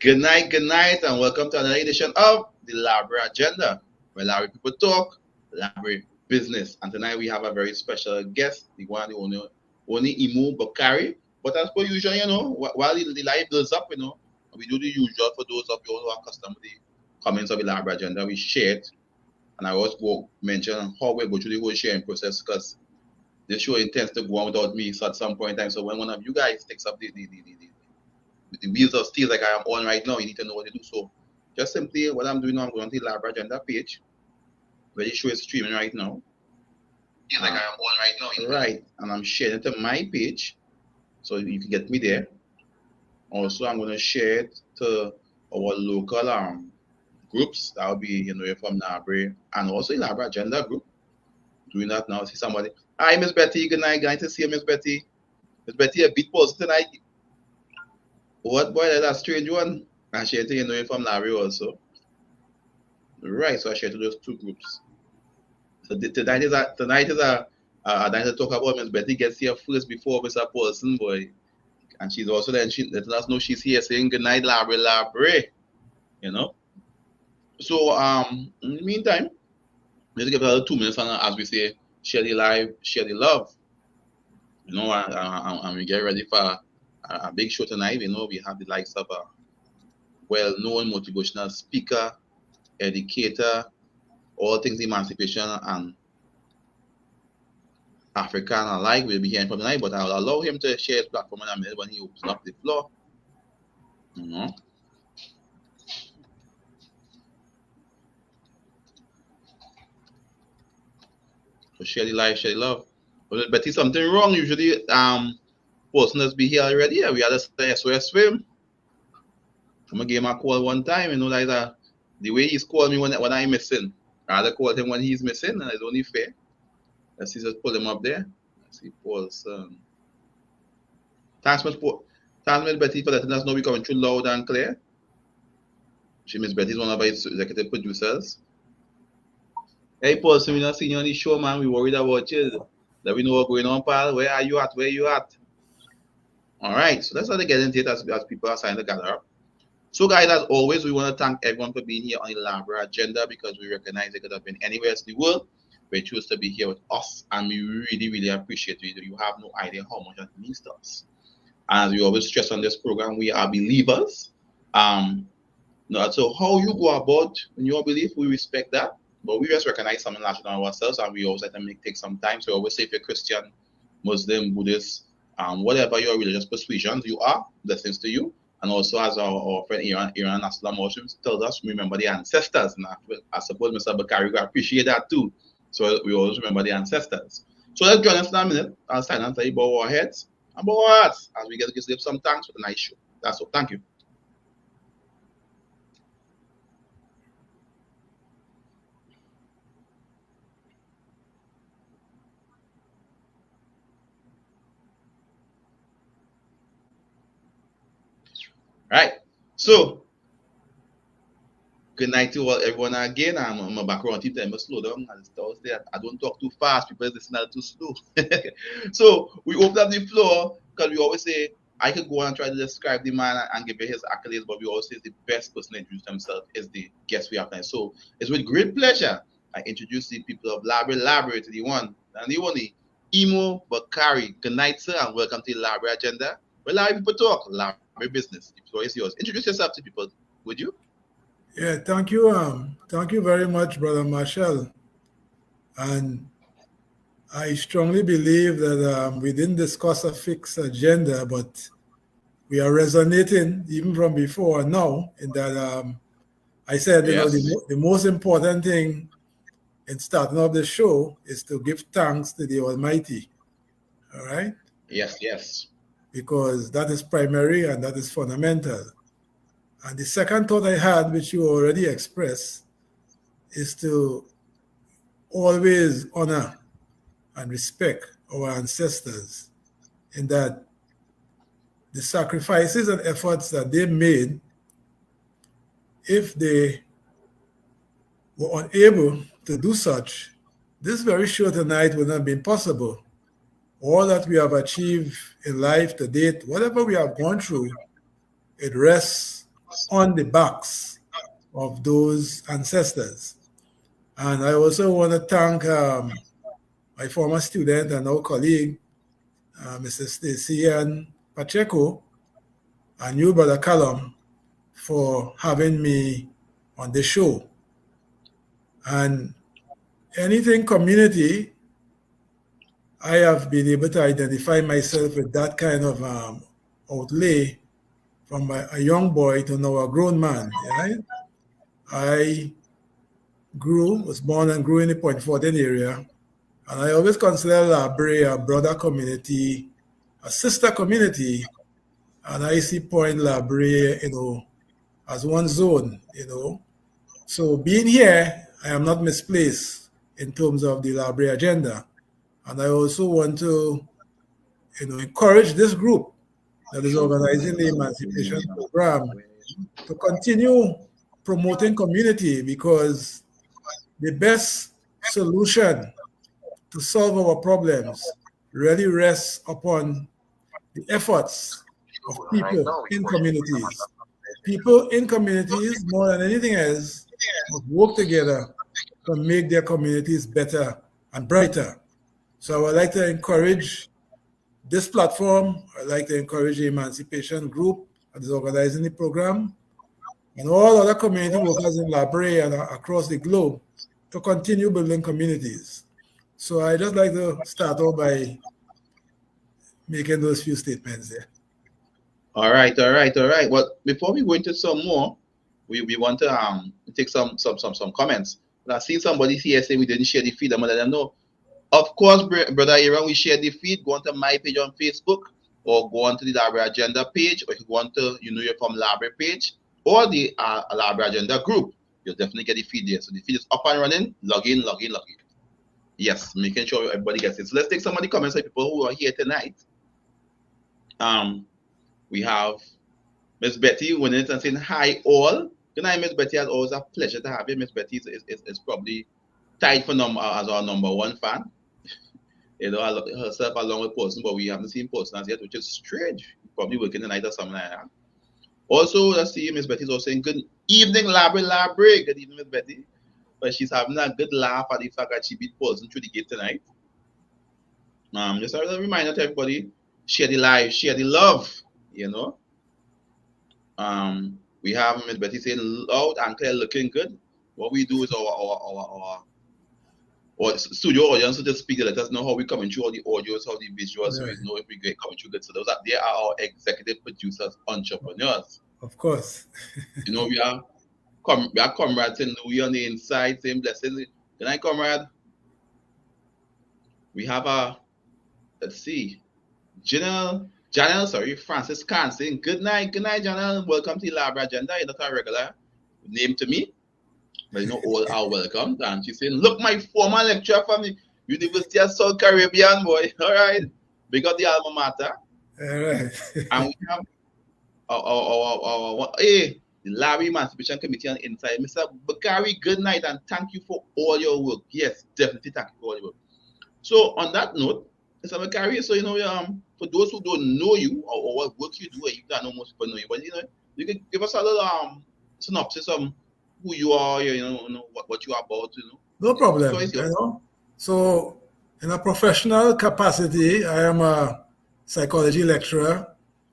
Good night, and welcome to another edition of the Library Agenda, where library people talk, library business. And tonight we have a very special guest, the one, the only Imo Bakari. But as per usual, while the live builds up, we do the usual for those of you who are accustomed to the comments of the Library Agenda. We share it, and I always go mention how we go through the whole sharing process because this show intends to go on without me at some point in time. So when one of you guys takes up the wheels of steel like I am on right now, you need to know what to do. So just simply what I'm doing now, I'm going to the Library Agenda page where the show is streaming right now. Yeah, like I am on right now. Right, and I'm sharing it to my page so you can get me there. Also, I'm going to share it to our local groups. That will be, from Library and also the Library Agenda group. Doing that now. See somebody. Hi, Miss Betty. Good night. Nice to see you, Miss Betty. Miss Betty, a bit pause tonight. What boy, that's a strange one. I share it from Larry also. Right, so I share to those two groups. So tonight is a night to talk about Miss Betty gets here first before Mr. Paulson, boy. And she's also then she letting us know she's here saying good night, Larry. So in the meantime, let's give her 2 minutes and as we say, share the live, share the love. And we get ready for a big show tonight. We have the likes of a well-known motivational speaker, educator, all things emancipation and African alike. We'll be hearing from tonight, but I'll allow him to share his platform in a minute when he opens up the floor. So share the life, share the love. But Betty, something wrong. Usually, person that's be here already. We had a SOS swim. I'm gonna give him a call one time. Like the way he's called me when I'm missing. I rather call him when he's missing, and it's only fair. Let's see, just pull him up there. Let's see, Paulson. Thanks, Miss Betty, for letting us know we're coming through loud and clear. Miss Betty is one of our executive producers. Hey, Paulson, we're not seeing you on the show, man. We're worried about you. Let me know what's going on, pal. Where are you at? All right, so let's get into it as people are starting to gather up. So, guys, as always, we want to thank everyone for being here on the Library Agenda because we recognize they could have been anywhere else in the world. They choose to be here with us, and we really, really appreciate you. You have no idea how much that means to us. And as we always stress on this program, we are believers. So how you go about when you believe, we respect that. But we just recognize something national on ourselves, and we always let them take some time. So we always say if you're Christian, Muslim, Buddhist, whatever your religious persuasions you are, blessings to you. And also, as our friend Iran Aslam also tells us, remember the ancestors. And I suppose Mr. Bakari will appreciate that too. So we always remember the ancestors. So let's join us in a minute. I'll sign and say bow our heads and bow our hearts as we get to give some thanks for the nice show. That's all. Thank you. Right. So, good night to everyone again. I'm a background team. I must slow down. I don't talk too fast. People listen too slow. So, we open up the floor because we always say, I could go and try to describe the man and give him his accolades, but we always say the best person to introduce himself is the guest we have tonight. So, it's with great pleasure I introduce the people of Library to the one and the only Imo Bakari. Good night, sir, and welcome to the Library Agenda. Where library people talk, library business. The floor is yours. Introduce yourself to people, would you? Yeah, thank you. Thank you very much, Brother Marshall. And I strongly believe that we didn't discuss a fixed agenda, but we are resonating even from before now in that I said, Yes. the most important thing in starting off the show is to give thanks to the Almighty. All right? Yes. Because that is primary and that is fundamental. And the second thought I had, which you already expressed, is to always honor and respect our ancestors in that the sacrifices and efforts that they made, if they were unable to do such, this very show tonight would not have been possible. All that we have achieved in life to date, whatever we have gone through, it rests on the backs of those ancestors. And I also want to thank my former student and now colleague, Mrs. Stacey Pacheco, and you, Brother Callum, for having me on the show. And anything community, I have been able to identify myself with that kind of outlay from a young boy to now a grown man. Right? I was born and grew in the Point Fortin area, and I always consider Brea a brother community, a sister community, and I see Point Brea, as one zone, So being here, I am not misplaced in terms of the Brea agenda. And I also want to, encourage this group that is organizing the Emancipation program to continue promoting community, because the best solution to solve our problems really rests upon the efforts of people in communities. People in communities, more than anything else, must work together to make their communities better and brighter. So I would like to encourage this platform. I'd like to encourage the Emancipation group that is organizing the program, and all other community workers in Brea and across the globe to continue building communities. So I just like to start off by making those few statements there. All right. Well, before we go into some more, we want to take some comments. I see somebody here say we didn't share the feed. I'm gonna let them know. Of course, Brother Aaron, we share the feed. Go on to my page on Facebook, or go on to the Library Agenda page, or if you go on to You're From Library page, or the Library Agenda group. You'll definitely get the feed there. So the feed is up and running. Log in. Yes, making sure everybody gets it. So let's take some of the comments of people who are here tonight. We have Miss Betty winning it and saying hi all. Good night, Miss Betty. It's always a pleasure to have you. Miss Betty is probably tied for as our number one fan. Herself along with Paulson, but we haven't seen Paulson as yet, which is strange. Probably working tonight or something like that. Also, let's see, Miss Betty's also saying good evening, Library. Good evening, Miss Betty. But she's having a good laugh at the fact that she beat Paulson through the gate tonight. Just a reminder to everybody, share the live, share the love, We have Miss Betty saying loud and clear, looking good. What we do is our studio audience to just speak to let us know how we're coming through all the audios, how the visuals, so we know if we're coming through good. So they are our executive producers, entrepreneurs. Of course. We are comrades in Louis on the inside, saying blessings. Good night, comrade. We have let's see, Francis Khan saying good night, Janelle. Welcome to the Library Agenda. You're not a regular name to me, but all are welcome. And she's saying, look, my former lecturer from the University of South Caribbean, boy. All right, big up the alma mater. All right. And we have the Larry Emancipation Committee on Inside. Mr. Bakari, good night and thank you for all your work. Yes, definitely thank you for all your work. So on that note, Mr. Bakari, so for those who don't know you or what work you do, you don't know most people know you, but you can give us a little synopsis of who you are, what you are about, No problem. So in a professional capacity, I am a psychology lecturer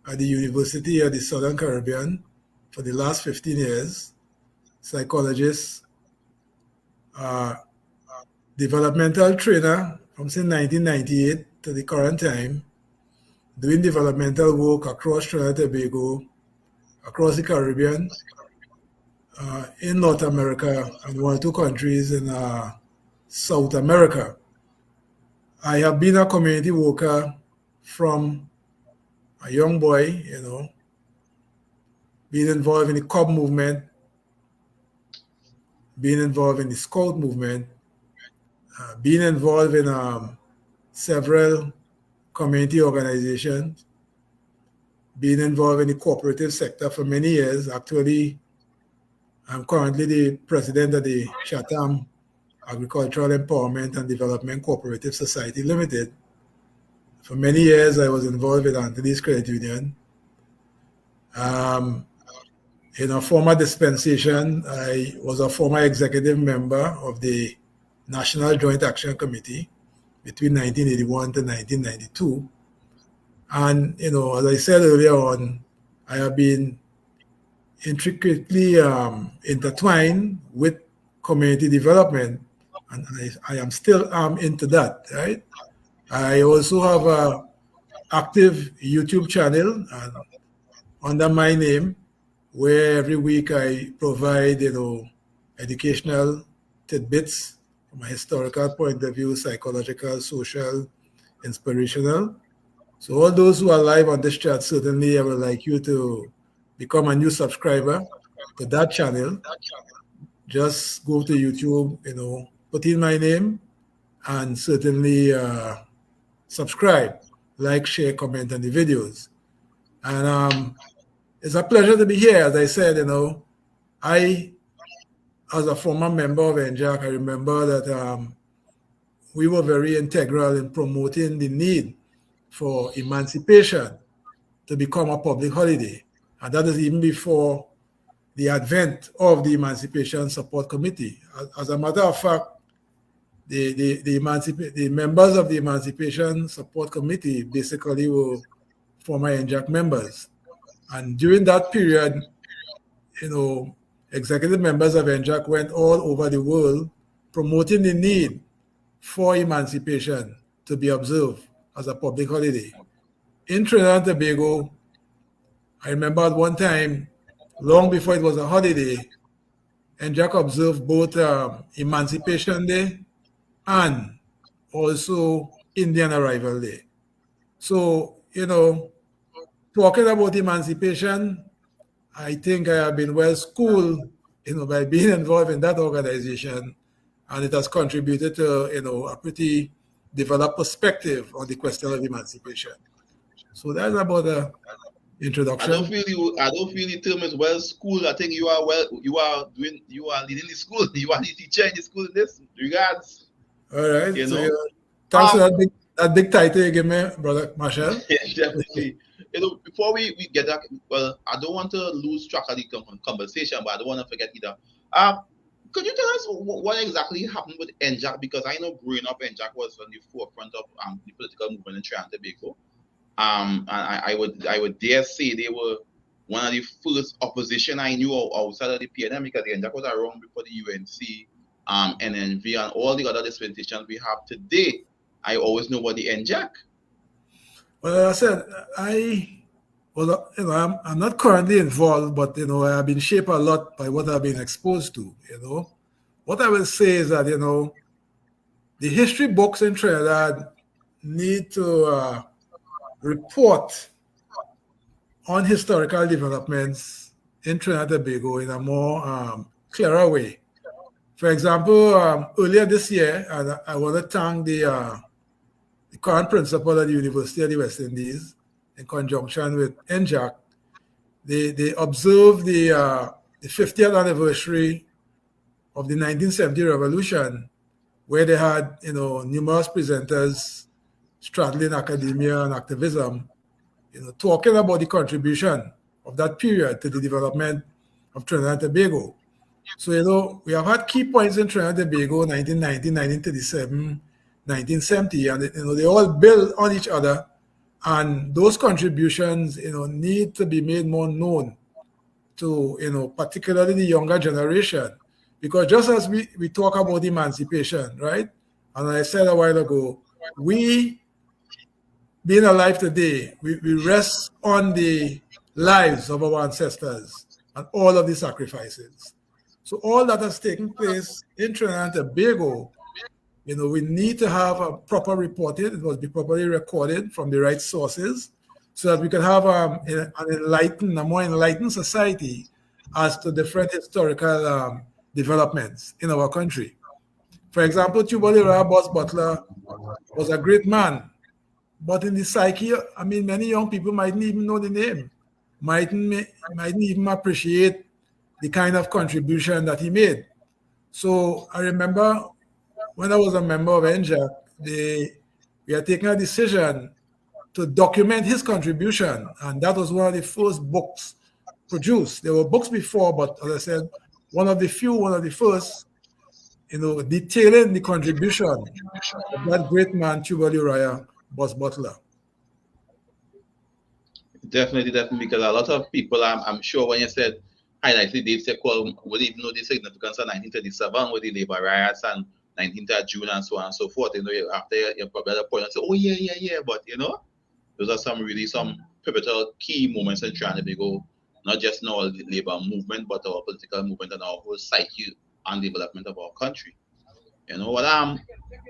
at the University of the Southern Caribbean for the last 15 years. Psychologist, developmental trainer from since 1998 to the current time, doing developmental work across Trinidad and Tobago, across the Caribbean, in North America, and 1 or 2 countries in South America. I have been a community worker from a young boy, being involved in the Cub movement, being involved in the Scout movement, being involved in several community organizations, being involved in the cooperative sector for many years. Actually, I'm currently the president of the Chatham Agricultural Empowerment and Development Cooperative Society Limited. For many years, I was involved with Anthony's Credit Union. In a former dispensation, I was a former executive member of the National Joint Action Committee between 1981 to 1992. And, as I said earlier on, I have been intricately intertwined with community development, and I am still into that, right? I also have a active YouTube channel under my name, where every week I provide, educational tidbits from a historical point of view, psychological, social, inspirational. So all those who are live on this chat, certainly I would like you to become a new subscriber to that channel. Just go to YouTube, put in my name, and certainly subscribe, like, share, comment on the videos. And it's a pleasure to be here. As I said, I, as a former member of NJAC, I remember that we were very integral in promoting the need for emancipation to become a public holiday. And that is even before the advent of the Emancipation Support Committee. As a matter of fact, the members of the Emancipation Support Committee basically were former NJAC members. And during that period, executive members of NJAC went all over the world promoting the need for emancipation to be observed as a public holiday. In Trinidad and Tobago, I remember at one time, long before it was a holiday, NJAC observed both Emancipation Day and also Indian Arrival Day. So, talking about emancipation, I think I have been well schooled, by being involved in that organization, and it has contributed to, a pretty developed perspective on the question of emancipation. So that's about the introduction. I don't feel the term is well schooled. I think you are leading the school. You are the teacher in the school in this regards. All right. Thanks for that big title you give me, brother Marshall. Yeah, definitely. Before we get that, well, I don't want to lose track of the conversation, but I don't want to forget either. Could you tell us what exactly happened with NJAC? Because I know growing up, NJAC was on the forefront of the political movement in Trinidad and Tobago. And I would dare say they were one of the first opposition I knew outside of the PNM, because the NJAC was around before the UNC, NNV, and all the other dispensations we have today. I always know about the NJAC. Well, as I said, I'm not currently involved, but I have been shaped a lot by what I've been exposed to. What I will say is that the history books in Trinidad need to report on historical developments in Trinidad and Tobago in a more clearer way. For example, earlier this year, and I want to thank the current principal at the University of the West Indies, in conjunction with NJAC, they observed the 50th anniversary of the 1970 revolution, where they had numerous presenters straddling academia and activism, talking about the contribution of that period to the development of Trinidad and Tobago. So, we have had key points in Trinidad and Tobago, 1990, 1937, 1970, and they all build on each other, and those contributions, need to be made more known to, particularly the younger generation, because just as we talk about emancipation, right? And I said a while ago, we being alive today, we rest on the lives of our ancestors and all of the sacrifices. So all that has taken place in Trinidad and Tobago, we need to have a proper reporting. It must be properly recorded from the right sources, so that we can have a more enlightened society as to different historical developments in our country. For example, Tubalira Boss Butler was a great man, but in the psyche, many young people mightn't even know the name, mightn't even appreciate the kind of contribution that he made. So I remember when I was a member of NJAC, we had taken a decision to document his contribution, and that was one of the first books produced. There were books before, but as I said, one of the first, detailing the contribution of that great man, Tubal Uriah Bus Butler. Definitely, because a lot of people, I'm sure when you said highlighted Dave Callum, would even know the significance of 1937 with the labor riots and 19th of June and so on and so forth. After you probably at a point and say, oh yeah, but those are some pivotal key moments in trying to go, not just in our labor movement, but our political movement and our whole psyche and development of our country. What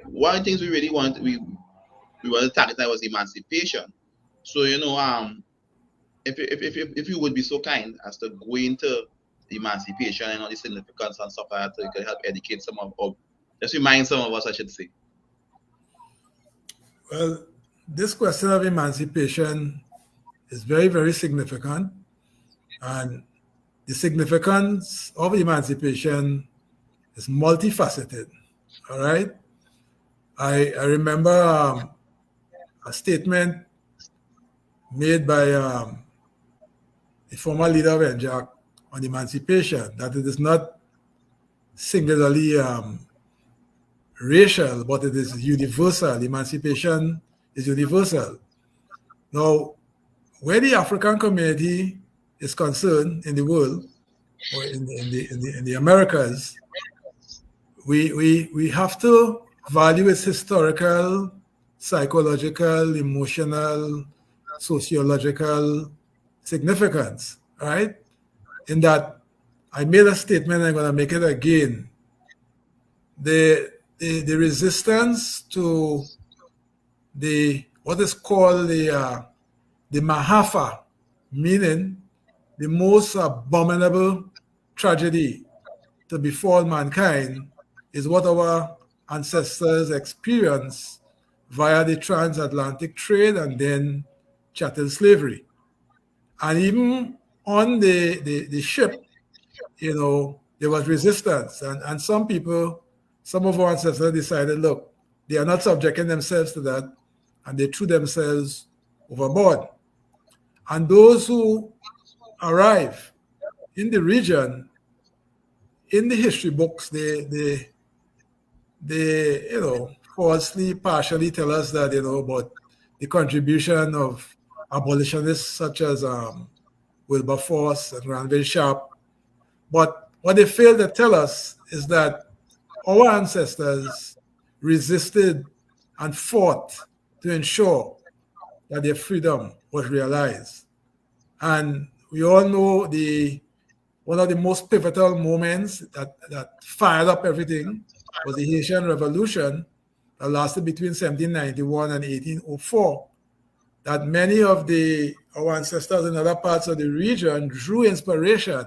one of the things we really want we want to target was emancipation. So if you would be so kind as to go into emancipation and all the significance and stuff like that, so you can help educate some of just remind some of us, I should say. Well, this question of emancipation is very, very significant. And the significance of emancipation is multifaceted. All right. I remember a statement made by the former leader of NJAC on emancipation, that it is not singularly racial, but it is universal. Emancipation is universal. Now, where the African community is concerned in the world, or in the Americas, we have to value its historical, psychological, emotional, sociological significance, right? In that, I made a statement, I'm going to make it again. The resistance to what is called the Mahafa, meaning the most abominable tragedy to befall mankind, is what our ancestors experienced via the transatlantic trade and then chattel slavery. And even on the ship, there was resistance. And some of our ancestors decided, look, they are not subjecting themselves to that, and they threw themselves overboard. And those who arrive in the region, in the history books, they falsely, partially tell us that, about the contribution of abolitionists such as Wilberforce and Granville Sharp. But what they fail to tell us is that our ancestors resisted and fought to ensure that their freedom was realized. And we all know one of the most pivotal moments that fired up everything was the Haitian Revolution that lasted between 1791 and 1804. That many of our ancestors in other parts of the region drew inspiration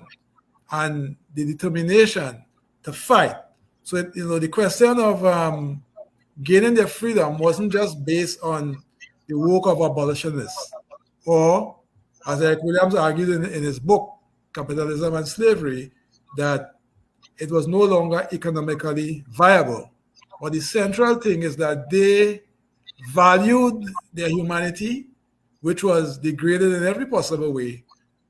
and the determination to fight. So, the question of gaining their freedom wasn't just based on the work of abolitionists, or, as Eric Williams argued in his book, Capitalism and Slavery, that it was no longer economically viable. But the central thing is that they valued their humanity, which was degraded in every possible way,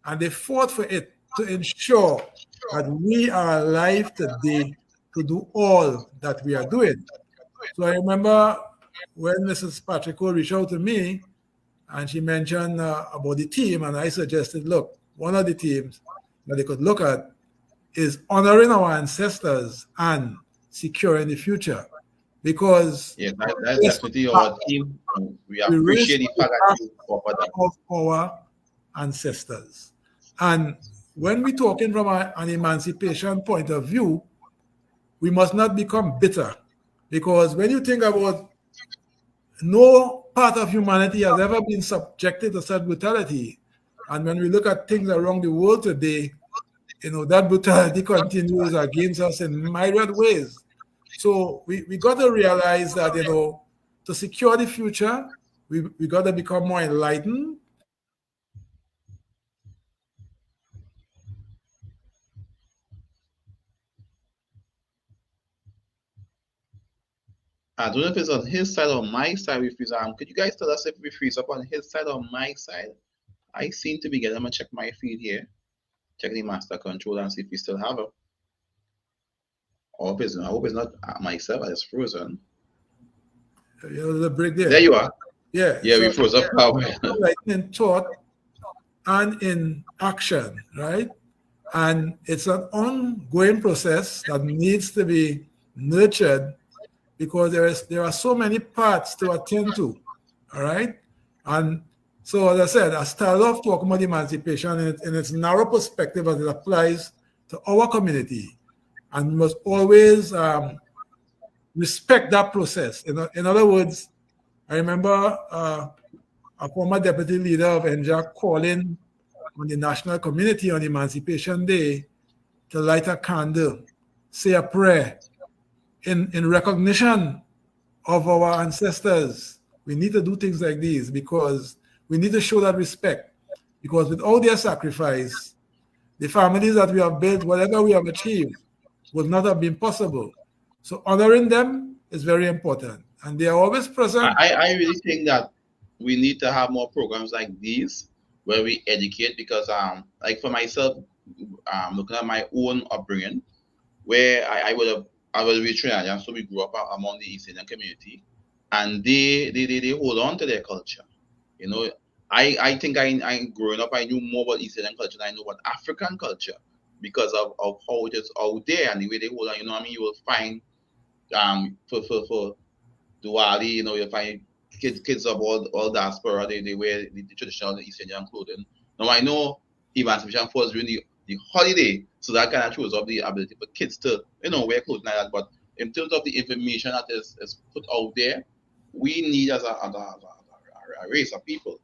and they fought for it to ensure that we are alive today to do all that we are doing. So I remember when Mrs. Patrico reached out to me and she mentioned about the team, and I suggested, look, one of the teams that they could look at is honoring our ancestors and securing the future. Because that's definitely our team. We appreciate the fact that you offer that. Of our ancestors. And when we're talking from an emancipation point of view, we must not become bitter. Because when you think about, no part of humanity has ever been subjected to such brutality. And when we look at things around the world today, that brutality continues against us in myriad ways. So we got to realize that, to secure the future, we got to become more enlightened. I don't know if it's on his side or my side. Could you guys tell us if we freeze up on his side or my side? I seem to be getting. I'm gonna check my feed here. check the master control and see if we still have it. I hope it's not myself that's frozen. The break there. There you are. Yeah. Yeah, we froze up power. Like in thought and in action, right? And it's an ongoing process that needs to be nurtured because there are so many parts to attend to, all right? And so, as I said, I started off talking about emancipation in its narrow perspective as it applies to our community. And we must always respect that process. In other words, I remember a former deputy leader of NJAC calling on the national community on Emancipation Day to light a candle, say a prayer in recognition of our ancestors. We need to do things like these because we need to show that respect. Because without their sacrifice, the families that we have built, whatever we have achieved, would not have been possible. So honoring them is very important. And they are always present. I really think that we need to have more programs like these where we educate because like for myself, looking at my own upbringing, where I was with Trinidad, so we grew up among the East Indian community, and they hold on to their culture. You know, I think I growing up I knew more about East Indian culture than I know about African culture because of how it is out there and the way they hold on. You know what I mean? You will find for Diwali, you know, you'll find kids of all diaspora, they wear the traditional East Indian clothing. Now I know Emancipation falls during the holiday, so that kind of shows up the ability for kids to, you know, wear clothes like that. But in terms of the information that is put out there, we need as a race of people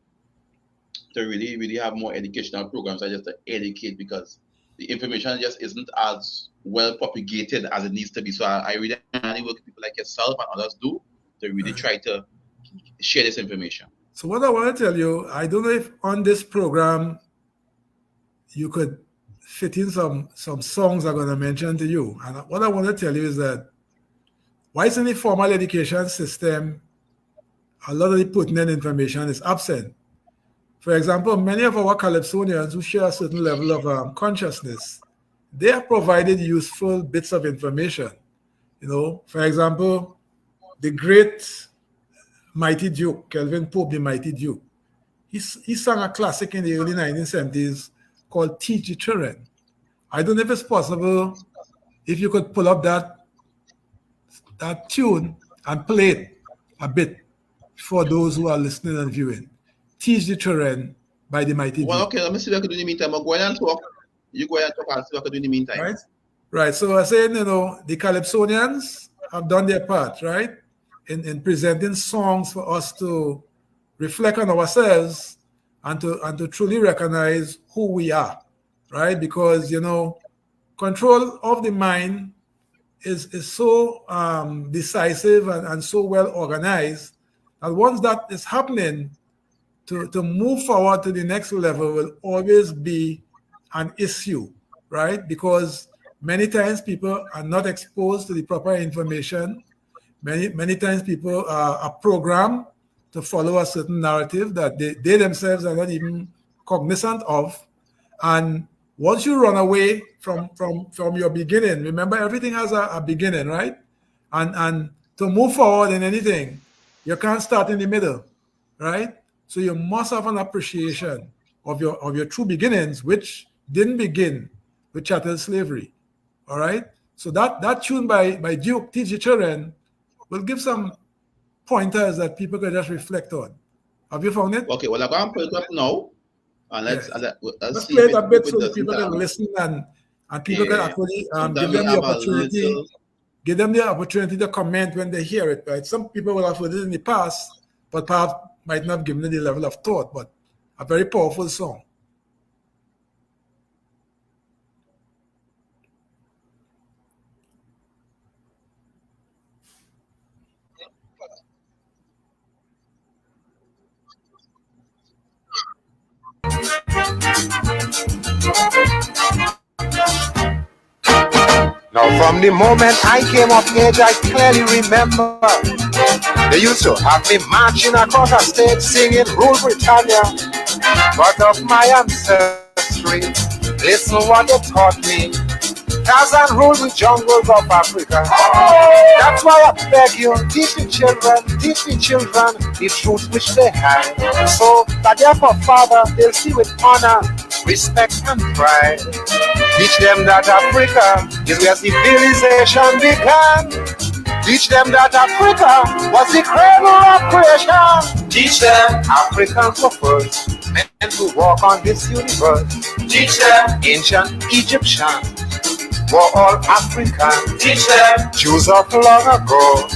to really have more educational programs that just to educate because the information just isn't as well propagated as it needs to be. So I really work with people like yourself and others do to really try to share this information. So what I want to tell you, I don't know if on this program you could fit in some songs I'm going to mention to you. And what I want to tell you is that whilst in the formal education system, a lot of the pertinent information is absent. For example, many of our Calypsonians who share a certain level of consciousness, they are provided useful bits of information. You know, for example, the great Mighty Duke, Kelvin Pope, the Mighty Duke, he sang a classic in the early 1970s called Teach the Children. I don't know if it's possible if you could pull up that tune and play it a bit for those who are listening and viewing. Teach the Children by the Mighty Duke. Well, okay, let me see what I can do in the meantime. I'll go ahead and talk. You go ahead and talk and see what I can do in the meantime. Right. So I was saying, you know, the Calypsonians have done their part, right? In presenting songs for us to reflect on ourselves and to truly recognize who we are, right? Because, you know, control of the mind is so decisive and so well organized that once that is happening, to move forward to the next level will always be an issue, right? Because many times people are not exposed to the proper information. Many times people are programmed to follow a certain narrative that they themselves are not even cognizant of. And once you run away from your beginning, remember everything has a beginning, right? And to move forward in anything, you can't start in the middle, right? So you must have an appreciation of your true beginnings, which didn't begin with chattel slavery. All right. So that tune by Duke, Teach the Children, will give some pointers that people can just reflect on. Have you found it? Okay, well I'm going to put it up now. And let's see play it a bit so that people can listen and people can actually give them the opportunity to comment when they hear it. Right? Some people will have heard it in the past, but perhaps might not have given it the level of thought, but a very powerful song. Now from the moment I came of age, I clearly remember they used to have me marching across a stage singing Rule Britannia. But of my ancestry, Listen what they taught me. Tarzan ruled the jungles of Africa. That's why I beg you, teach the children the truth which they have. So that therefore, Father, they'll see with honor, respect and pride. Teach them that Africa is where civilization began. Teach them that Africa was the cradle of creation. Teach them Africans were first meant to walk on this universe. Teach them ancient Egyptians were all African. Teach them Jews of long ago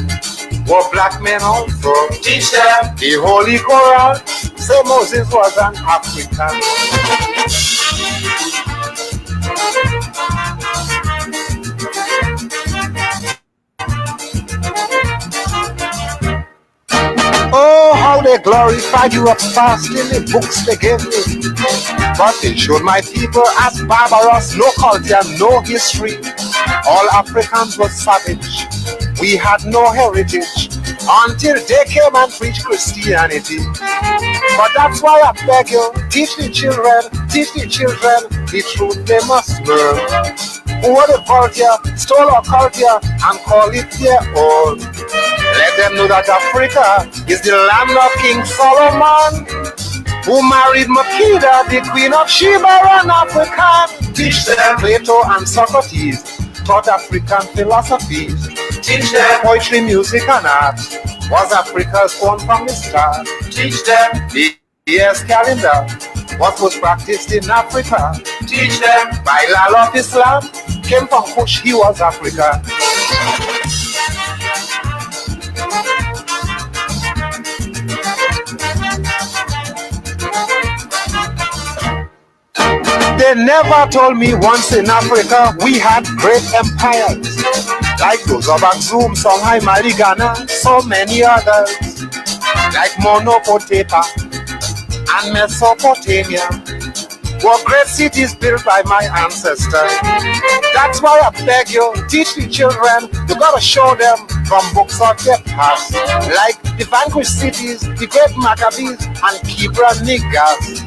were black men also. Teach them the Holy Quran say Moses was an African. Oh, how they glorified you up fast in the books they gave me. But they showed my people as barbarous, no culture, no history. All Africans were savage. We had no heritage until they came and preached Christianity. But that's why I beg you, teach the children the truth they must learn. Who are the vulture, stole our culture and call it their own. Let them know that Africa is the land of King Solomon, who married Makeda, the queen of Sheba, an African. Teach them Plato and Socrates taught African philosophies. Teach them poetry, music and art was Africa's own from the start. Teach them the year's calendar, what was practiced in Africa. Teach them Bilal of Islam came from Kush, he was Africa. They never told me once in Africa we had great empires, like those of Axum, Songhai, Mali, Ghana, so many others, like Monopotepa and Mesopotamia, were great cities built by my ancestors. That's why I beg you, teach the children, you gotta show them from books of their past, like the vanquished cities, the great Maccabees and Kibra Niggas.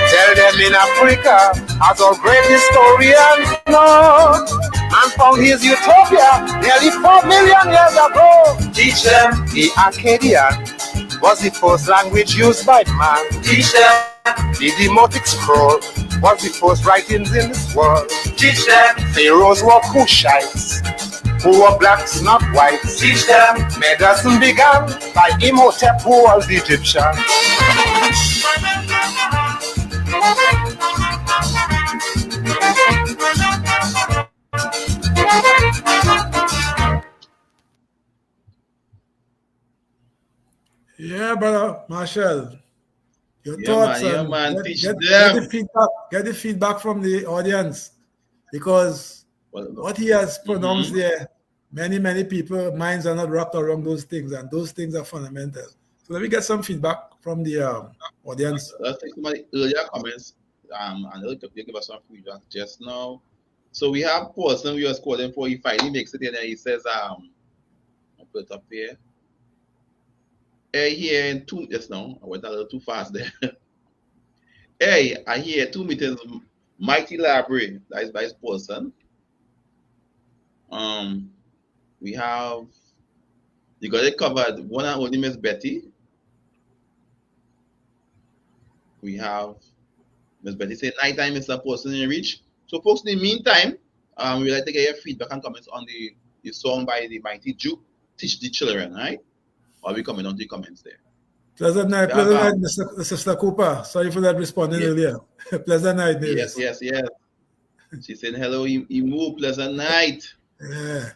Tell them in Africa, as our great historians know, man found his utopia nearly 4 million years ago. Teach them the Akkadian was the first language used by man. Teach them the Demotic Scroll was the first writings in this world. Teach them pharaohs were Cushites, who were blacks, not whites. Teach them medicine began by Imhotep, who was Egyptian. Yeah, brother Marshall. Your Yeah, thoughts man, yeah, and man. Teach get them. the feedback from the audience, because what he has pronounced there, many people minds are not wrapped around those things, and those things are fundamental. So let me get some feedback from the audience. Let's take some of the earlier comments, and they'll give us some feedback just now. So we have person we was calling for. He finally makes it in, and he says, I'll put it up here. Here in 2 just now, I went a little too fast there. Hey, I hear 2 meters mighty library. That is by his person. We have you got it covered. One and only Miss Betty. We have Miss Betty saying nighttime Mr. Person in reach. So folks, in the meantime, we'd like to get your feedback and comments on the song by the Mighty Juke, Teach the Children, right? Or we comment on the comments there. Pleasant night, Sister Cooper. Sorry for that responding earlier. Pleasant night, Davis. Yes. She's saying hello, Imo, pleasant night. Yeah.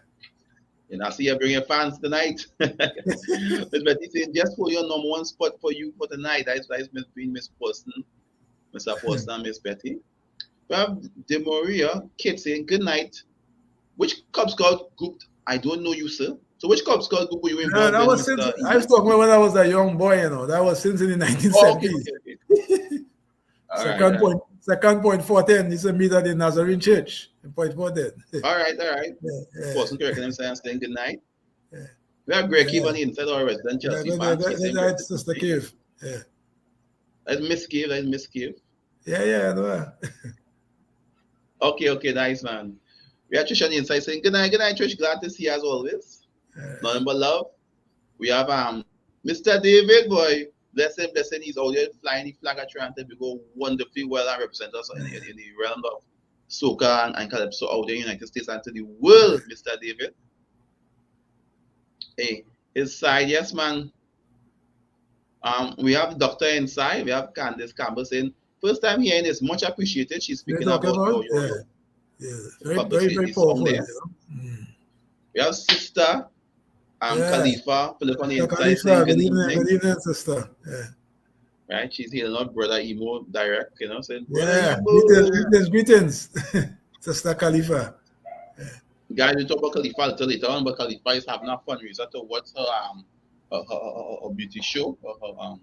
And I see you bring your fans tonight. Miss Betty saying just for your number one spot for you for tonight. That's Miss Person, Mr. Person and Miss Betty. We have DeMaria Kate saying good night. Which Cub Scout group? I don't know you, sir. So which Cub Scout group were you involved that was in? I was talking when I was a young boy, That was since in the 1970s. Okay. Second point 410 is a meet at the Nazarene Church in point 410. All right. Yeah. Person correcting him saying good night. Yeah. We have Greg Keeve on the inside or resident Chelsea fan. That's Sister Cave. Yeah. That's Miss Cave. Yeah, I know. Okay, nice, man. We have Trish on the inside saying, good night, Trish. Glad to see you as always. Nothing but love. We have Mr. David, boy. Bless him. He's out there flying the flag at Toronto. We go wonderfully well and represent us in the realm of soca and calypso out there in the United States and to the world, Mr. David. Hey, his side, yes, man. We have Doctor inside. We have Candice Campbell saying, first time hearing this, much appreciated. She's speaking about your very powerful. We have Sister Khalifa, Philip on the inside Khalifa, saying, good evening, sister. Yeah. Right, she's healing out brother Imo direct, saying, greetings, Sister Khalifa. Guys, we talk about Khalifa a little later on, but Khalifa is having a fundraiser towards her beauty show, her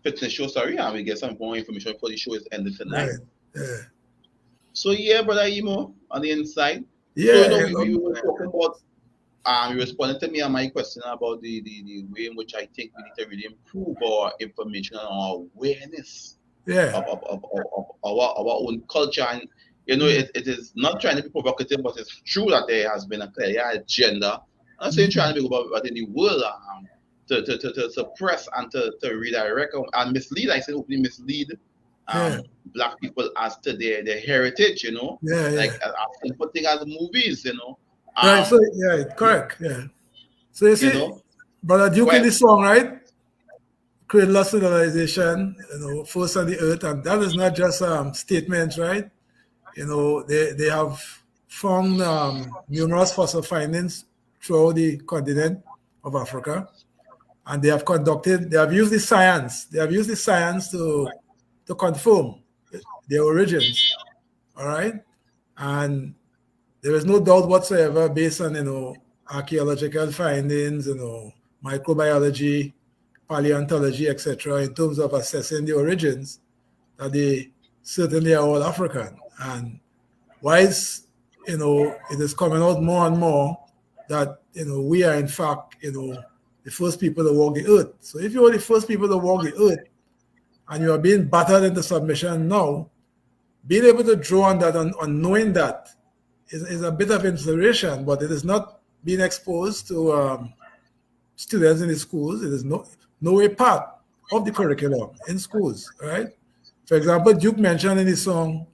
fitness show, sorry, and we get some more information before the show is ended tonight. Right. Yeah. So yeah, brother Imo, on the inside. Yeah. So, we were talking about you responded to me on my question about the way in which I think we need to really improve our information and our awareness of our own culture. And it is not trying to be provocative, but it's true that there has been a clear agenda. I'm not saying trying to be about in the world to suppress and to redirect and mislead. I say openly mislead black people as to their heritage. Like as simple thing as movies. Right, so correct. Yeah. So you see, Brother Duke in the song, right? Cradle of civilization, first on the earth, and that is not just statements, right? They have found numerous fossil findings throughout the continent of Africa, and they have used the science to confirm their origins. All right, and there is no doubt whatsoever based on, archaeological findings, microbiology, paleontology, etc., in terms of assessing the origins, that they certainly are all African. And whilst, it is coming out more and more that, we are in fact, the first people to walk the earth. So if you are the first people to walk the earth and you are being battered into submission now, being able to draw on that, on knowing that, is a bit of inspiration, but it is not being exposed to students in the schools. It is no way part of the curriculum in schools, right? For example, Duke mentioned in his song,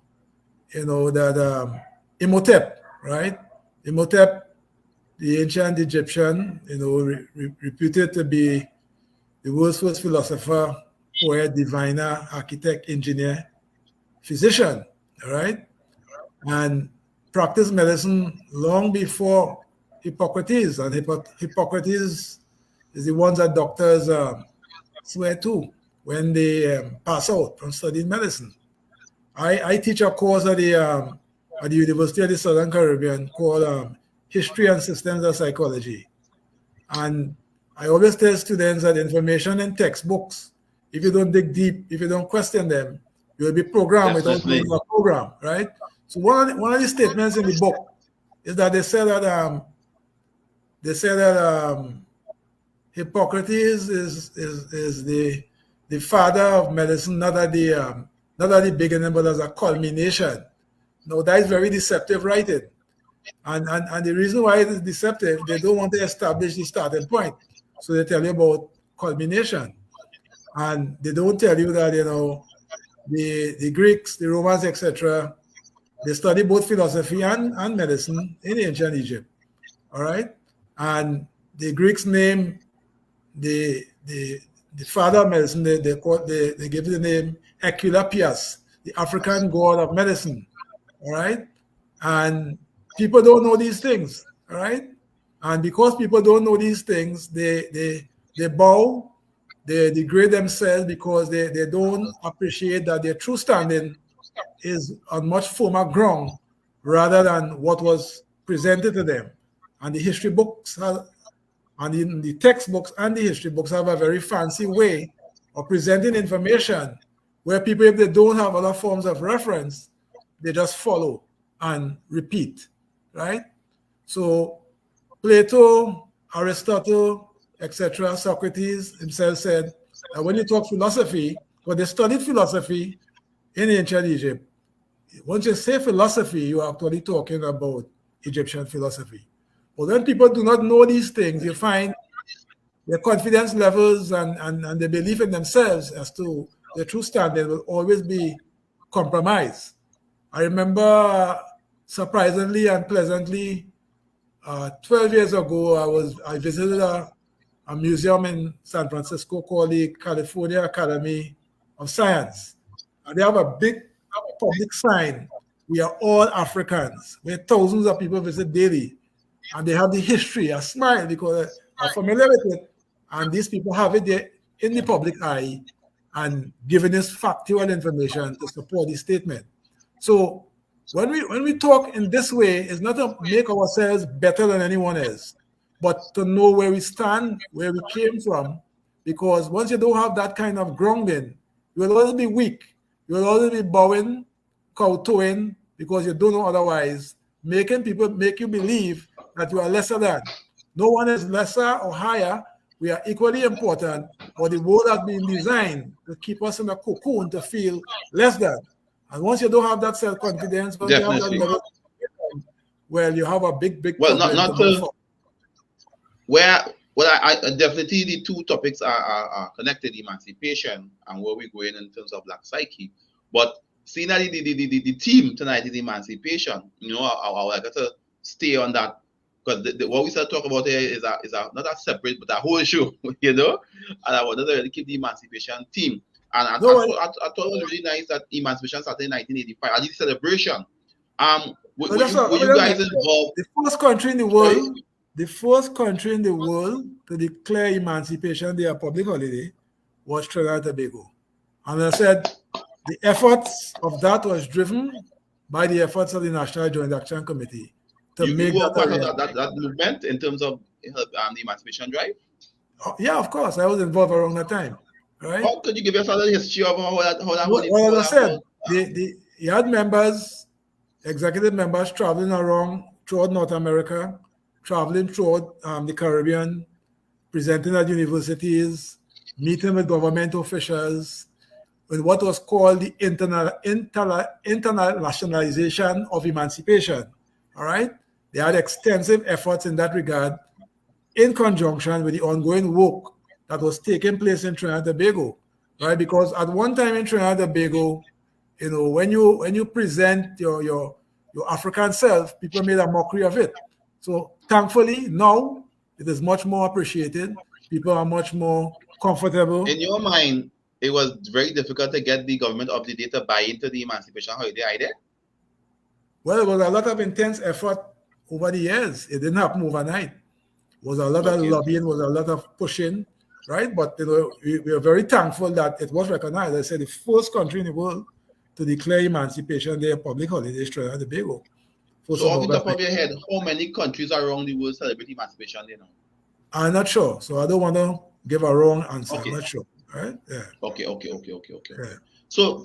that Imhotep, right? Imhotep, the ancient Egyptian, reputed to be the world's first philosopher, poet, diviner, architect, engineer, physician, all right? And practiced medicine long before Hippocrates, and Hippocrates is the ones that doctors swear to when they pass out from studying medicine. I teach a course at the University of the Southern Caribbean called History and Systems of Psychology, and I always tell students that information in textbooks, if you don't dig deep, if you don't question them, you will be programmed without knowing the program, right? So one of the statements in the book is that they say that Hippocrates is the father of medicine, not at the beginning, but as a culmination. Now that is very deceptive writing, and the reason why it is deceptive, they don't want to establish the starting point, so they tell you about culmination, and they don't tell you that the Greeks, the Romans, etc. They study both philosophy and medicine in ancient Egypt. All right, and the Greeks name the father of medicine. They give the name Aesculapius, the African god of medicine. All right, and people don't know these things. All right, and because people don't know these things, they bow, they degrade themselves because they don't appreciate that their true standing is on much firmer ground rather than what was presented to them. And the history books and the textbooks and the history books have a very fancy way of presenting information where people, if they don't have other forms of reference, they just follow and repeat, right? So Plato, Aristotle, etc., Socrates himself said that when you talk philosophy, when they studied philosophy in ancient Egypt, once you say philosophy, you're actually talking about Egyptian philosophy. But when people do not know these things, you find their confidence levels and the belief in themselves as to their true standing will always be compromised. I remember, surprisingly and pleasantly, 12 years ago, I visited a museum in San Francisco called the California Academy of Science. And they have a big public sign, "We are all Africans," where thousands of people visit daily. And they have the history, a smile, because I'm familiar with it. And these people have it there in the public eye and giving us factual information to support the statement. So when we talk in this way, it's not to make ourselves better than anyone else, but to know where we stand, where we came from. Because once you don't have that kind of grounding, you will always be weak. You will always be bowing, kowtowing, because you don't know otherwise, making people make you believe that you are lesser than. No one is lesser or higher. We are equally important, but the world has been designed to keep us in a cocoon to feel less than. And once you don't have that self-confidence, once you have that level, well, you have a big well, problem. not to I definitely the two topics are connected: emancipation and where we're going in terms of Black psyche. But seeing that the theme tonight is emancipation, I got to stay on that. Because what we start talking about here is not a separate, but a whole show, And I wanted to really keep the emancipation theme. And I thought it was really nice that emancipation started in 1985, at least celebration. Were you guys involved? The first country in the world, to declare Emancipation Day a public holiday was Trinidad and Tobago. And I said the efforts of that was driven by the efforts of the National Joint Action Committee. You were part of that movement in terms of the Emancipation Drive? Oh, yeah, of course. I was involved around that time. Right? How could you give us a little history of how that Well, as I said, you had members, executive members traveling around throughout North America, traveling throughout the Caribbean, presenting at universities, meeting with government officials, with what was called the internationalization of emancipation. All right? They had extensive efforts in that regard in conjunction with the ongoing work that was taking place in Trinidad and Tobago, right? Because at one time in Trinidad and Tobago, when you present your African self, people made a mockery of it. So thankfully now it is much more appreciated. People are much more comfortable. In your mind, it was very difficult to get the government of the day to buy into the emancipation holiday idea? Well, it was a lot of intense effort over the years. It didn't happen overnight. It was a lot of lobbying, was a lot of pushing, right? But we are very thankful that it was recognized. I said the first country in the world to declare Emancipation Day a public holiday is Trinidad and Tobago. So off the top of your head, how many countries around the world celebrate Emancipation Day now? I'm not sure. So I don't want to give a wrong answer. Okay. I'm not sure. Right? Yeah. Okay. Yeah. So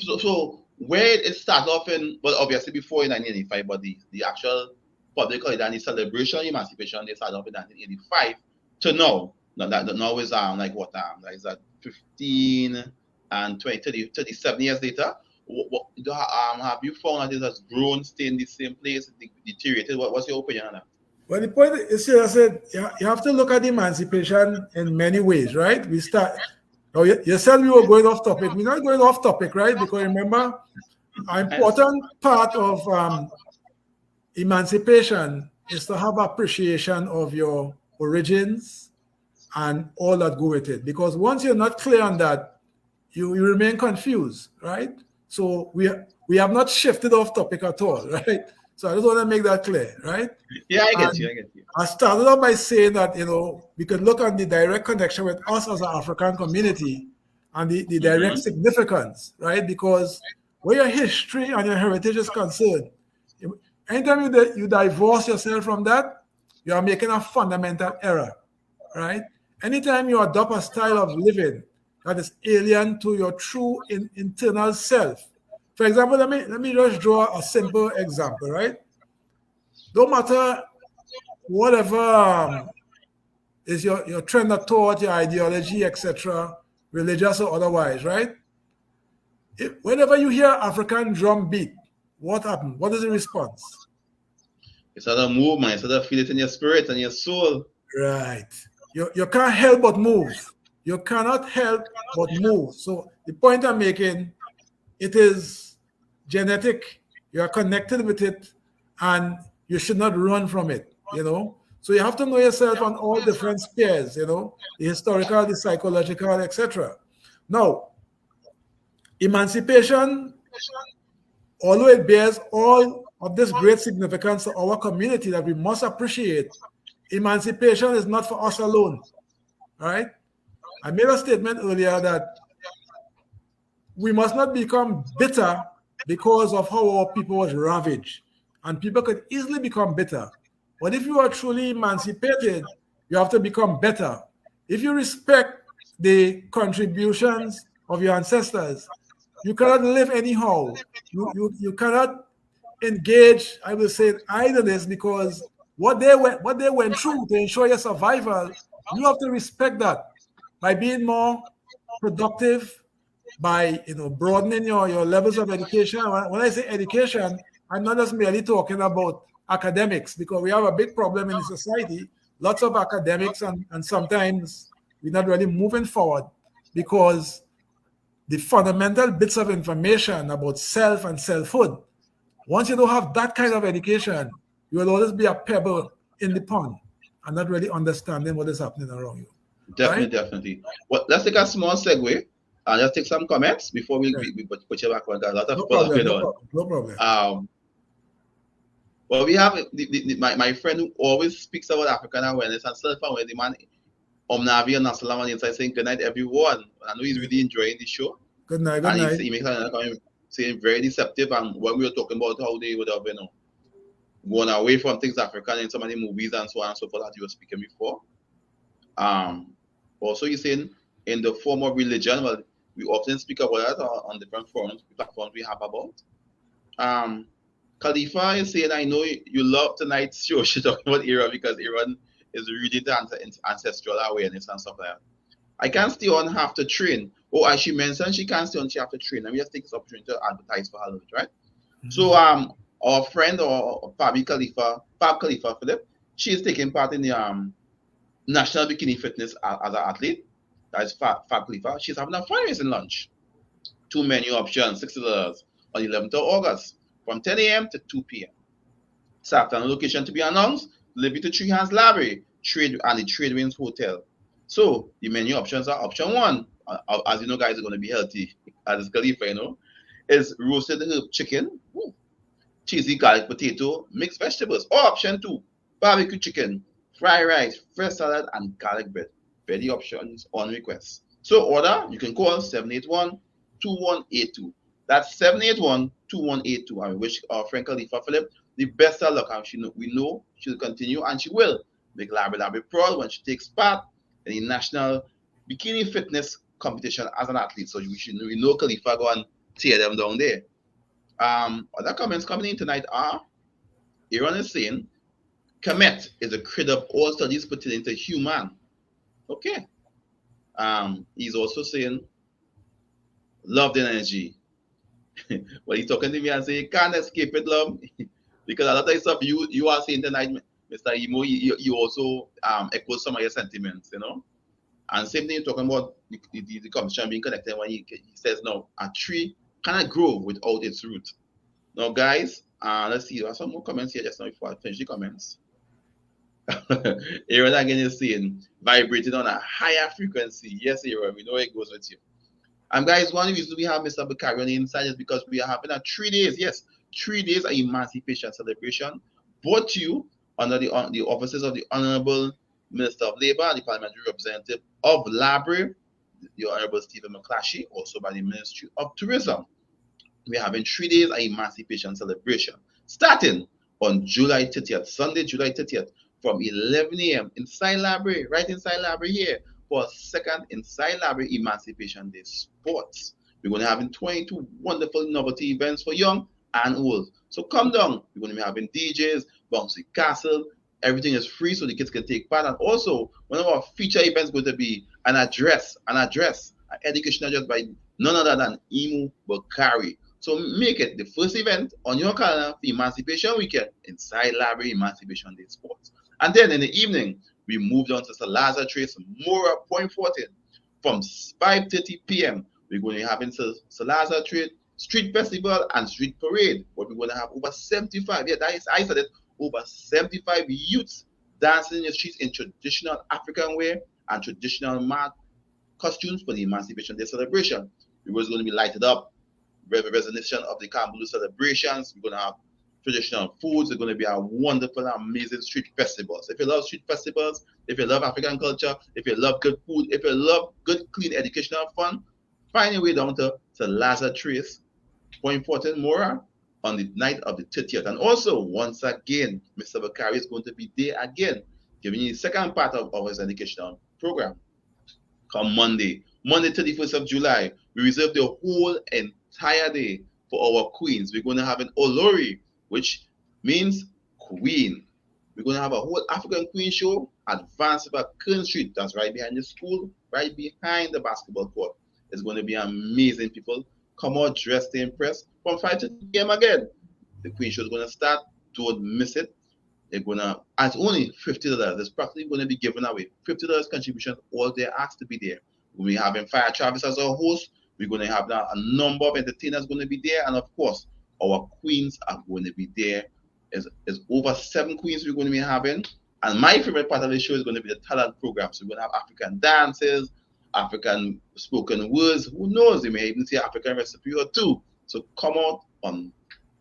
where it started off well, obviously before in 1985, but the actual public holiday and the celebration of Emancipation Day started off in 1985 to now. Now is is that 15 and 20, 37 years later. Have you found that it has grown, stayed in the same place, deteriorated? What's your opinion on that? Well, the point is, I said, you have to look at emancipation in many ways, right? We start. Now, you said we were going off topic. We're not going off topic, right? Because remember, an important part of emancipation is to have appreciation of your origins and all that go with it. Because once you're not clear on that, you remain confused, right? So we have not shifted off topic at all, right? So I just want to make that clear, right? Yeah, I get you. I started off by saying that, we could look at the direct connection with us as an African community and the direct significance, right? Because where your history and your heritage is concerned, anytime you divorce yourself from that, you are making a fundamental error, right? Anytime you adopt a style of living that is alien to your true internal self. For example, let me just draw a simple example, right? No matter whatever is your trend of thought, your ideology, etc., religious or otherwise, right? Whenever you hear African drum beat, what happened? What is the response? It's a movement. It's a feel it in your spirit and your soul. Right. You can't help but move. You cannot help but move. So the point I'm making, it is genetic. You are connected with it, and you should not run from it. So you have to know yourself on all different spheres. The historical, the psychological, etc. Now, emancipation, although it bears all of this great significance to our community that we must appreciate, emancipation is not for us alone. All right? I made a statement earlier that we must not become bitter because of how our people was ravaged. And people could easily become bitter. But if you are truly emancipated, you have to become better. If you respect the contributions of your ancestors, you cannot live anyhow. You cannot engage, I will say, idleness, because what they went through to ensure your survival, you have to respect that by being more productive, by broadening your levels of education. When I say education, I'm not just merely talking about academics, because we have a big problem in the society. Lots of academics, and sometimes we're not really moving forward because the fundamental bits of information about self and selfhood, once you don't have that kind of education, you will always be a pebble in the pond and not really understanding what is happening around you. Definitely, right? definitely. Well, let's take a small segue and just take some comments before we put you back on. There's a lot of No problem. Well, we have my friend who always speaks about African awareness and self-awareness, the man Omnavi and Nasalam inside, saying good night everyone. I know he's really enjoying the show. Good night. He makes another comment saying very deceptive, and when we were talking about how they would have gone away from things African in so many movies and so on and so forth that you were speaking before. Also he's saying in the form of religion, well, we often speak about that on different platforms we have about. Khalifa is saying, I know you love tonight's show. She's talking about Iran because Iran is rooted in ancestral awareness and stuff like that. I can't stay on, have to train. Oh, as she mentioned, she can't stay on, she have to train. And we just take this opportunity to advertise for her, right? Mm-hmm. So our friend or Fab Khalifa Philip, she is taking part in the National Bikini Fitness as an athlete. That is Fab Khalifa. She's having a fundraising lunch. 2 menu options, $60 on the 11th of August from 10 a.m. to 2 p.m. Afternoon location to be announced, Liberty 3 Hands Library, and the Trade Winds Hotel. So the menu options are option 1, as you know, guys, are going to be healthy, as Khalifa, is roasted herb chicken, cheesy garlic potato, mixed vegetables. Or option 2, barbecue chicken, fried rice, fresh salad, and garlic bread. Ready options on request. So order, you can call 781-2182. That's 781-2182. And we wish our friend Khalifa Philip the best of luck. And we know she'll continue, and she will make Labby proud when she takes part in the National Bikini Fitness competition as an athlete. So we know Khalifa go and tear them down there. Other comments coming in tonight are, Aaron is saying, Kemet is a credit of all studies pertaining to human. Okay. He's also saying, love the energy. Well, he's talking to me and saying, you can't escape it, love. Because a lot of stuff you are saying tonight, Mr. Imo, you also echo some of your sentiments, And same thing you're talking about the competition being connected when he says, no, a tree cannot grow without its root. Now, guys, let's see. There are some more comments here just now before I finish the comments. Aaron again is saying, vibrating on a higher frequency. Yes, Aaron, we know it goes with you. And guys, one reason we have Mr. Bakari on the inside is because we are having a 3 days, yes, 3 days of emancipation celebration, brought to you under the offices of the Honorable Minister of Labour and the Parliamentary Representative of Labrie, the Honorable Stephen McClashy, also by the Ministry of Tourism. We're having 3 days of emancipation celebration, starting on July 30th, Sunday, July 30th, from 11 a.m. inside Labrie, right inside Labrie here, for a second inside Labrie Emancipation Day sports. We're going to have 22 wonderful innovative events for young and old. So come down. We're going to be having DJs, bouncy castle. Everything is free so the kids can take part. And also, one of our feature events is going to be an educational address by none other than Imo Bakari. So make it the first event on your calendar for Emancipation Weekend inside Library Emancipation Day Sports. And then in the evening, we moved on to Salazar Trace, Mora, Point 14. From 5:30 p.m., we're going to be having Salazar Trace Street Festival and Street Parade, where we're going to have over 75, I said it, over 75 youths dancing in the streets in traditional African wear and traditional mad costumes for the Emancipation Day celebration. It was going to be lighted up, recognition of the Kambulu celebrations. We're going to have traditional foods. It's going to be a wonderful, amazing street festivals. If you love street festivals, if you love African culture, if you love good food, if you love good, clean, educational fun, find your way down to Lazar Trace, Point 14, Mora, on the night of the 30th. And also, once again, Mr. Bakari is going to be there again, giving you the second part of his educational program. Come Monday, 31st of July, we reserve the whole entire day for our queens. We're going to have an Olori, which means queen. We're going to have a whole African Queen show at Vancouver Kern Street. That's right behind the school, right behind the basketball court. It's going to be amazing, people. Come out dressed to impress. From 5:30 p.m. again, the Queen show is going to start. Don't miss it. They're gonna, it's only $50. It's practically going to be given away. $50 contribution. All they're asked to be there. We'll be having Fire Travis as our host. We're going to have now a number of entertainers going to be there, and of course, our queens are going to be there. There's over 7 queens we're going to be having, and my favorite part of the show is going to be the talent program. So we're going to have African dances, African spoken words. Who knows? You may even see African recipe or two. So come out on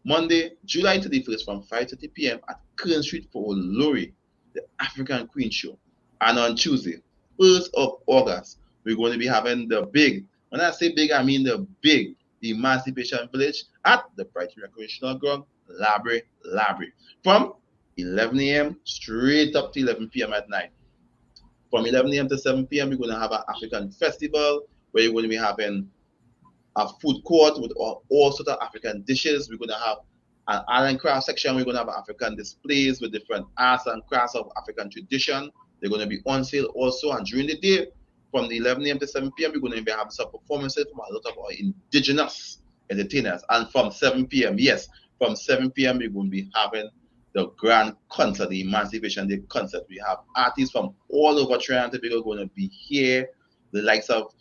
Monday, July 31st from 5:30 p.m. at Kern Street for Olori, the African Queen Show. And on Tuesday, 1st of August, we're going to be having the big, when I say big, I mean the big, the Emancipation Village at the Brighton Recreational Ground, Library, from 11 a.m. straight up to 11 p.m. at night. From 11 a.m. to 7 p.m., we're going to have an African festival where you're going to be having a food court with all sorts of African dishes. We're going to have an art and craft section. We're going to have African displays with different arts and crafts of African tradition. They're going to be on sale also. And during the day, from the 11 a.m. to 7 p.m., we're going to be having some performances from a lot of our indigenous entertainers. And from 7 p.m., from 7 p.m., we're going to be having the grand concert, the Emancipation Day concert. We have artists from all over Trinidad and Tobago going to be here. The likes of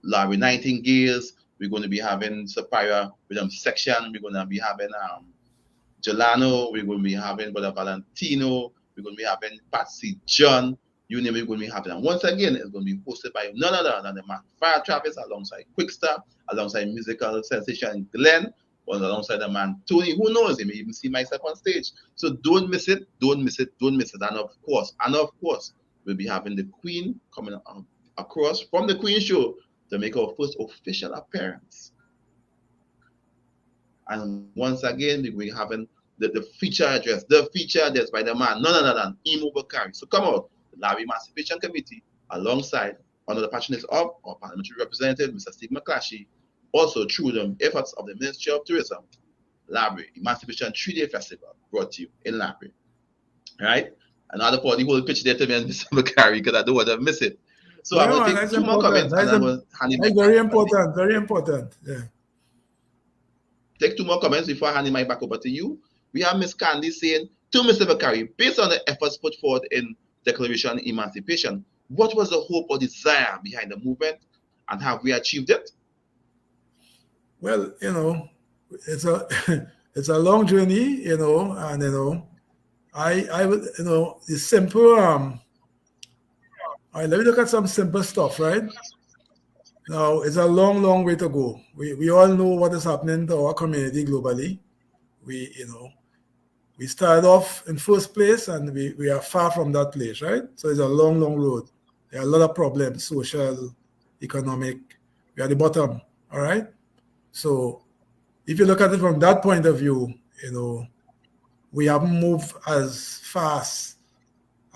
Larry Nightingales. We're going to be having Sapphire Rhythm section. We're going to be having Jelano. We're going to be having Brother Valentino. We're going to be having Patsy John. You name it, we're going to be having. And once again, it's going to be hosted by none other than the man Fire Travis, alongside Quickstar, alongside musical sensation Glenn, or alongside the man Tony. Who knows? You may even see myself on stage. So don't miss it. Don't miss it. Don't miss it. And of course, we'll be having the Queen coming across from the Queen Show to make our first official appearance. And once again, we'll be having the feature address by the man, none other than Imo Bakari. So come out, the Library Emancipation Committee, alongside under the patronage of our parliamentary representative, Mr. Steve McClashy, also through the efforts of the Ministry of Tourism, Library Emancipation 3-Day Festival brought to you in Library. Right? Another part, the whole pitch there to me and Mr. Bakari, because I don't want to miss it. So I'm going to take 2 more comments. That's very important, very important. Yeah. Take 2 more comments before I hand the mic back over to you. We have Ms. Candy saying to Mr. Bakari, based on the efforts put forward in Declaration Emancipation, what was the hope or desire behind the movement, and have we achieved it? Well, it's a long journey, and I would, the simple all right, let me look at some simple stuff, right? Now, it's a long, long way to go. We all know what is happening to our community globally. We started off in first place, and we are far from that place, right? So it's a long, long road. There are a lot of problems, social, economic. We are at the bottom, all right? So if you look at it from that point of view, we haven't moved as fast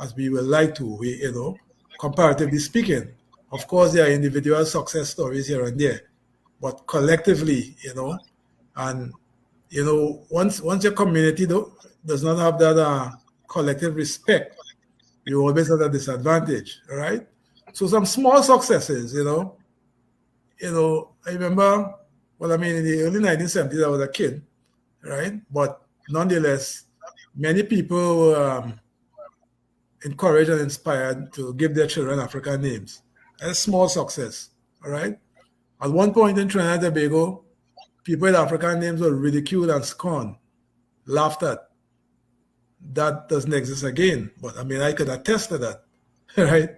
as we would like to, comparatively speaking. Of course, there are individual success stories here and there, but collectively, and once your community does not have that collective respect, you always at a disadvantage, all right? So some small successes, I remember Well, I mean, in the early 1970s, I was a kid, right? But nonetheless, many people were encouraged and inspired to give their children African names. That's a small success, all right? At one point in Trinidad and Tobago, people with African names were ridiculed and scorned, laughed at. That doesn't exist again. But I mean, I could attest to that, right?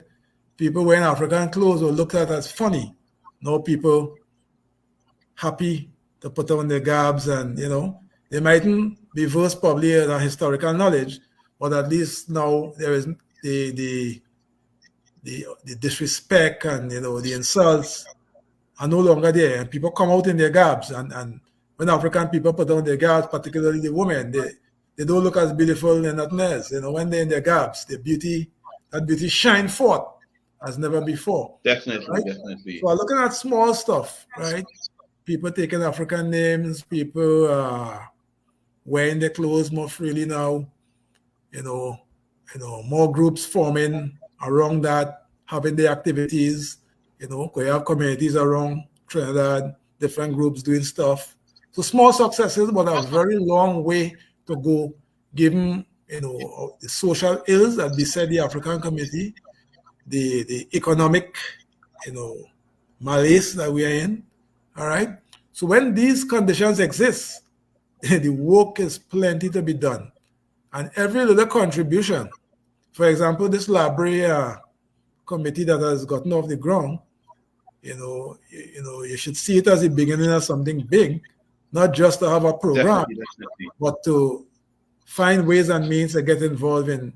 People wearing African clothes were looked at as funny. Now people happy to put on their garbs, and they mightn't be versed probably in a historical knowledge, but at least now there is the disrespect and the insults are no longer there, and people come out in their garbs, and when African people put on their garbs, particularly the women, they don't look as beautiful and nothing else. When they're in their garbs, that beauty shine forth as never before. Definitely, right? definitely. So I'm looking at small stuff, right? People taking African names, people wearing their clothes more freely now, more groups forming around that, having the activities, we have communities around Trinidad, different groups doing stuff. So small successes, but a very long way to go, given the social ills that beset the African community, the economic malaise that we are in. All right. So when these conditions exist, the work is plenty to be done, and every little contribution. For example, this library committee that has gotten off the ground, you should see it as the beginning of something big, not just to have a program, definitely. but to find ways and means to get involved in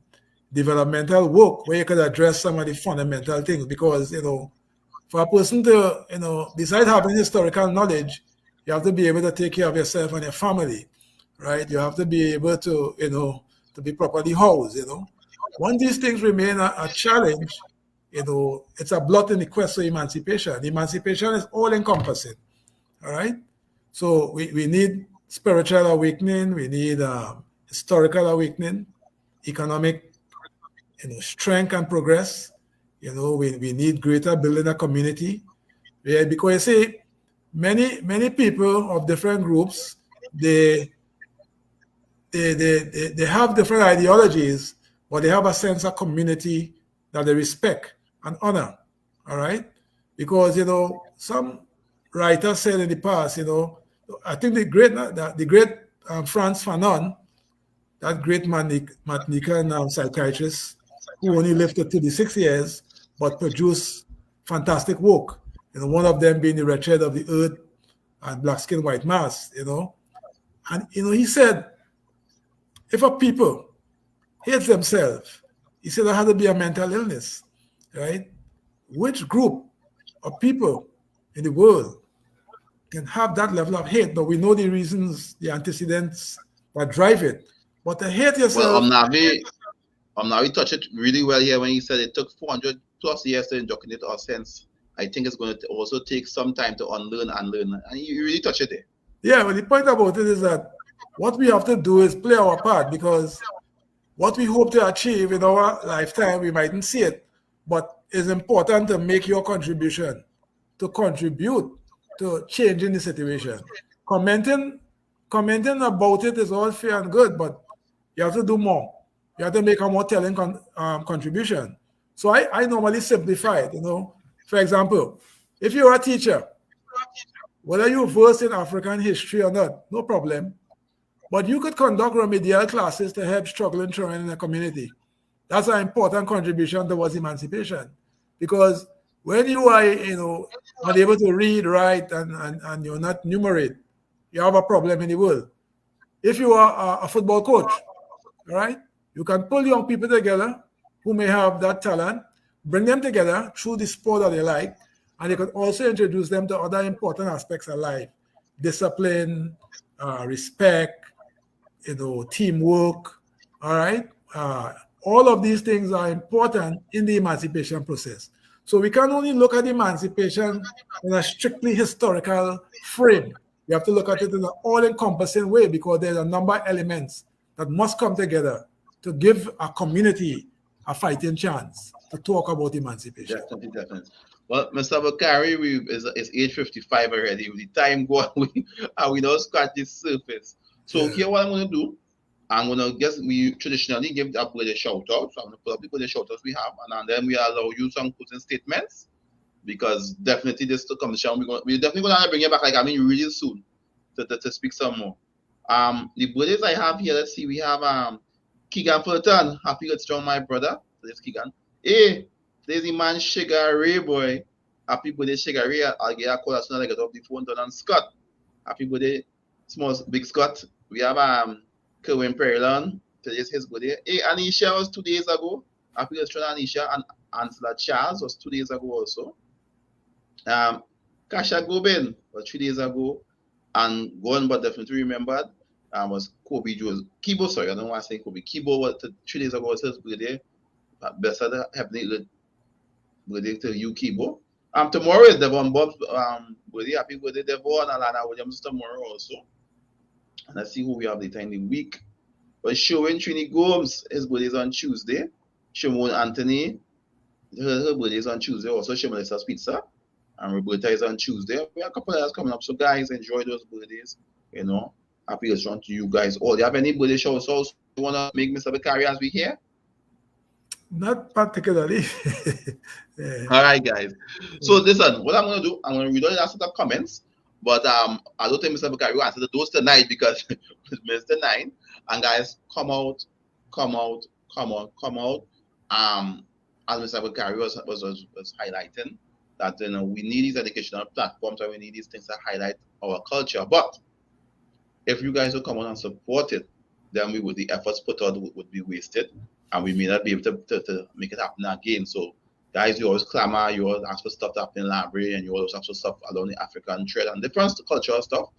developmental work where you could address some of the fundamental things. Because, for a person to, besides having historical knowledge, you have to be able to take care of yourself and your family, right? You have to be able to, to be properly housed, Once these things remain a challenge, it's a blot in the quest for emancipation. Emancipation is all-encompassing, all right? So we need spiritual awakening, we need historical awakening, economic strength and progress. We need greater building a community. Yeah, because you see, many people of different groups, they have different ideologies, but they have a sense of community that they respect and honor. All right? Because some writers said in the past, I think the great Frantz Fanon, that great Martinican psychiatrist who only lived to 36 years, but produced fantastic work. One of them being The Wretched of the Earth and Black Skin, White Mask, And, he said, if a people hate themselves, he said there had to be a mental illness, right? Which group of people in the world can have that level of hate? But we know the reasons, the antecedents that drive it. But to hate yourself... Well, Navi touched it really well here when he said it took 400 plus years to indoctrinate our sense. I think it's going to also take some time to unlearn and learn. And you really touched it there. Yeah, well, the point about it is that what we have to do is play our part, because what we hope to achieve in our lifetime, we mightn't see it, but it's important to make your contribution, to contribute to changing the situation. Commenting about it is all fair and good, but you have to do more. You have to make a more telling contribution. So I normally simplify it, For example, if you're a teacher, whether you're versed in African history or not, no problem. But you could conduct remedial classes to help struggling children in the community. That's an important contribution towards emancipation. Because when you are, not able to read, write, and you're not numerate, you have a problem in the world. If you are a football coach, all right, you can pull young people together who may have that talent, bring them together through the sport that they like, and you can also introduce them to other important aspects of life: discipline, respect, teamwork. All right, all of these things are important in the emancipation process. So we can only look at emancipation in a strictly historical frame. You have to look at it in an all-encompassing way, because there's a number of elements that must come together to give a community a fighting chance to talk about emancipation. Definitely. Well, Mr. Bakari, it's 8:55 already. With the time going, we don't scratch the surface. So Yeah. here, what I'm gonna do, I'm gonna guess we traditionally give the upgraded shout out. So I'm gonna put up the upgraded shout outs we have, and then we allow you some closing statements because definitely this to conversation we're definitely gonna bring you back. Like I mean, really soon to speak some more. The birthdays I have here. Let's see. We have Keegan Fulton. Happy birthday, my brother. So this Keegan. Hey, there's the man Sugar Ray boy. Happy birthday, Sugar Ray. I'll get a call as soon as I get off the phone. And Scott. Happy birthday, small big Scott. We have Kerwin Perilon. Today's his birthday. Hey, Anisha was 2 days ago. Happy birthday, Anisha. And Ansela Charles was 2 days ago also. Kasha Gobin was 3 days ago. And one but definitely remembered was Kobe Joe's Kibo. Sorry, I don't want to say Kobe. Kibo was 3 days ago was his birthday. Best of the happy birthday to you, Kibo. Tomorrow is Devon Bob's birthday. Happy birthday, Devon, and Alana Williams tomorrow also. And let's see who we have later in the week. But showing Trini Gomes, his birthday is on Tuesday. Shimon Anthony, her birthday is on Tuesday. Also, Shimon Pizza. And Roberta is on Tuesday. We have a couple of others coming up. So, guys, enjoy those birthdays. You know, happy restaurant to you guys all. Do you have any birthday shows also you want to make, Mr. Bakari, as we here? Not particularly. Yeah. All right, guys. So, listen, what I'm going to do, I'm going to read all the last set of comments. But I don't think Mr. Bakari will answer those tonight because it's Mr. 9. And, guys, come out. As Mr. Bakari was highlighting, that we need these educational platforms and we need these things to highlight our culture. But if you guys will come on and support it, then the efforts put out would be wasted, and we may not be able to make it happen again. So, guys, you always clamor, you always ask for stuff to happen in the library, and you always ask for stuff along the African trade and different cultural stuff.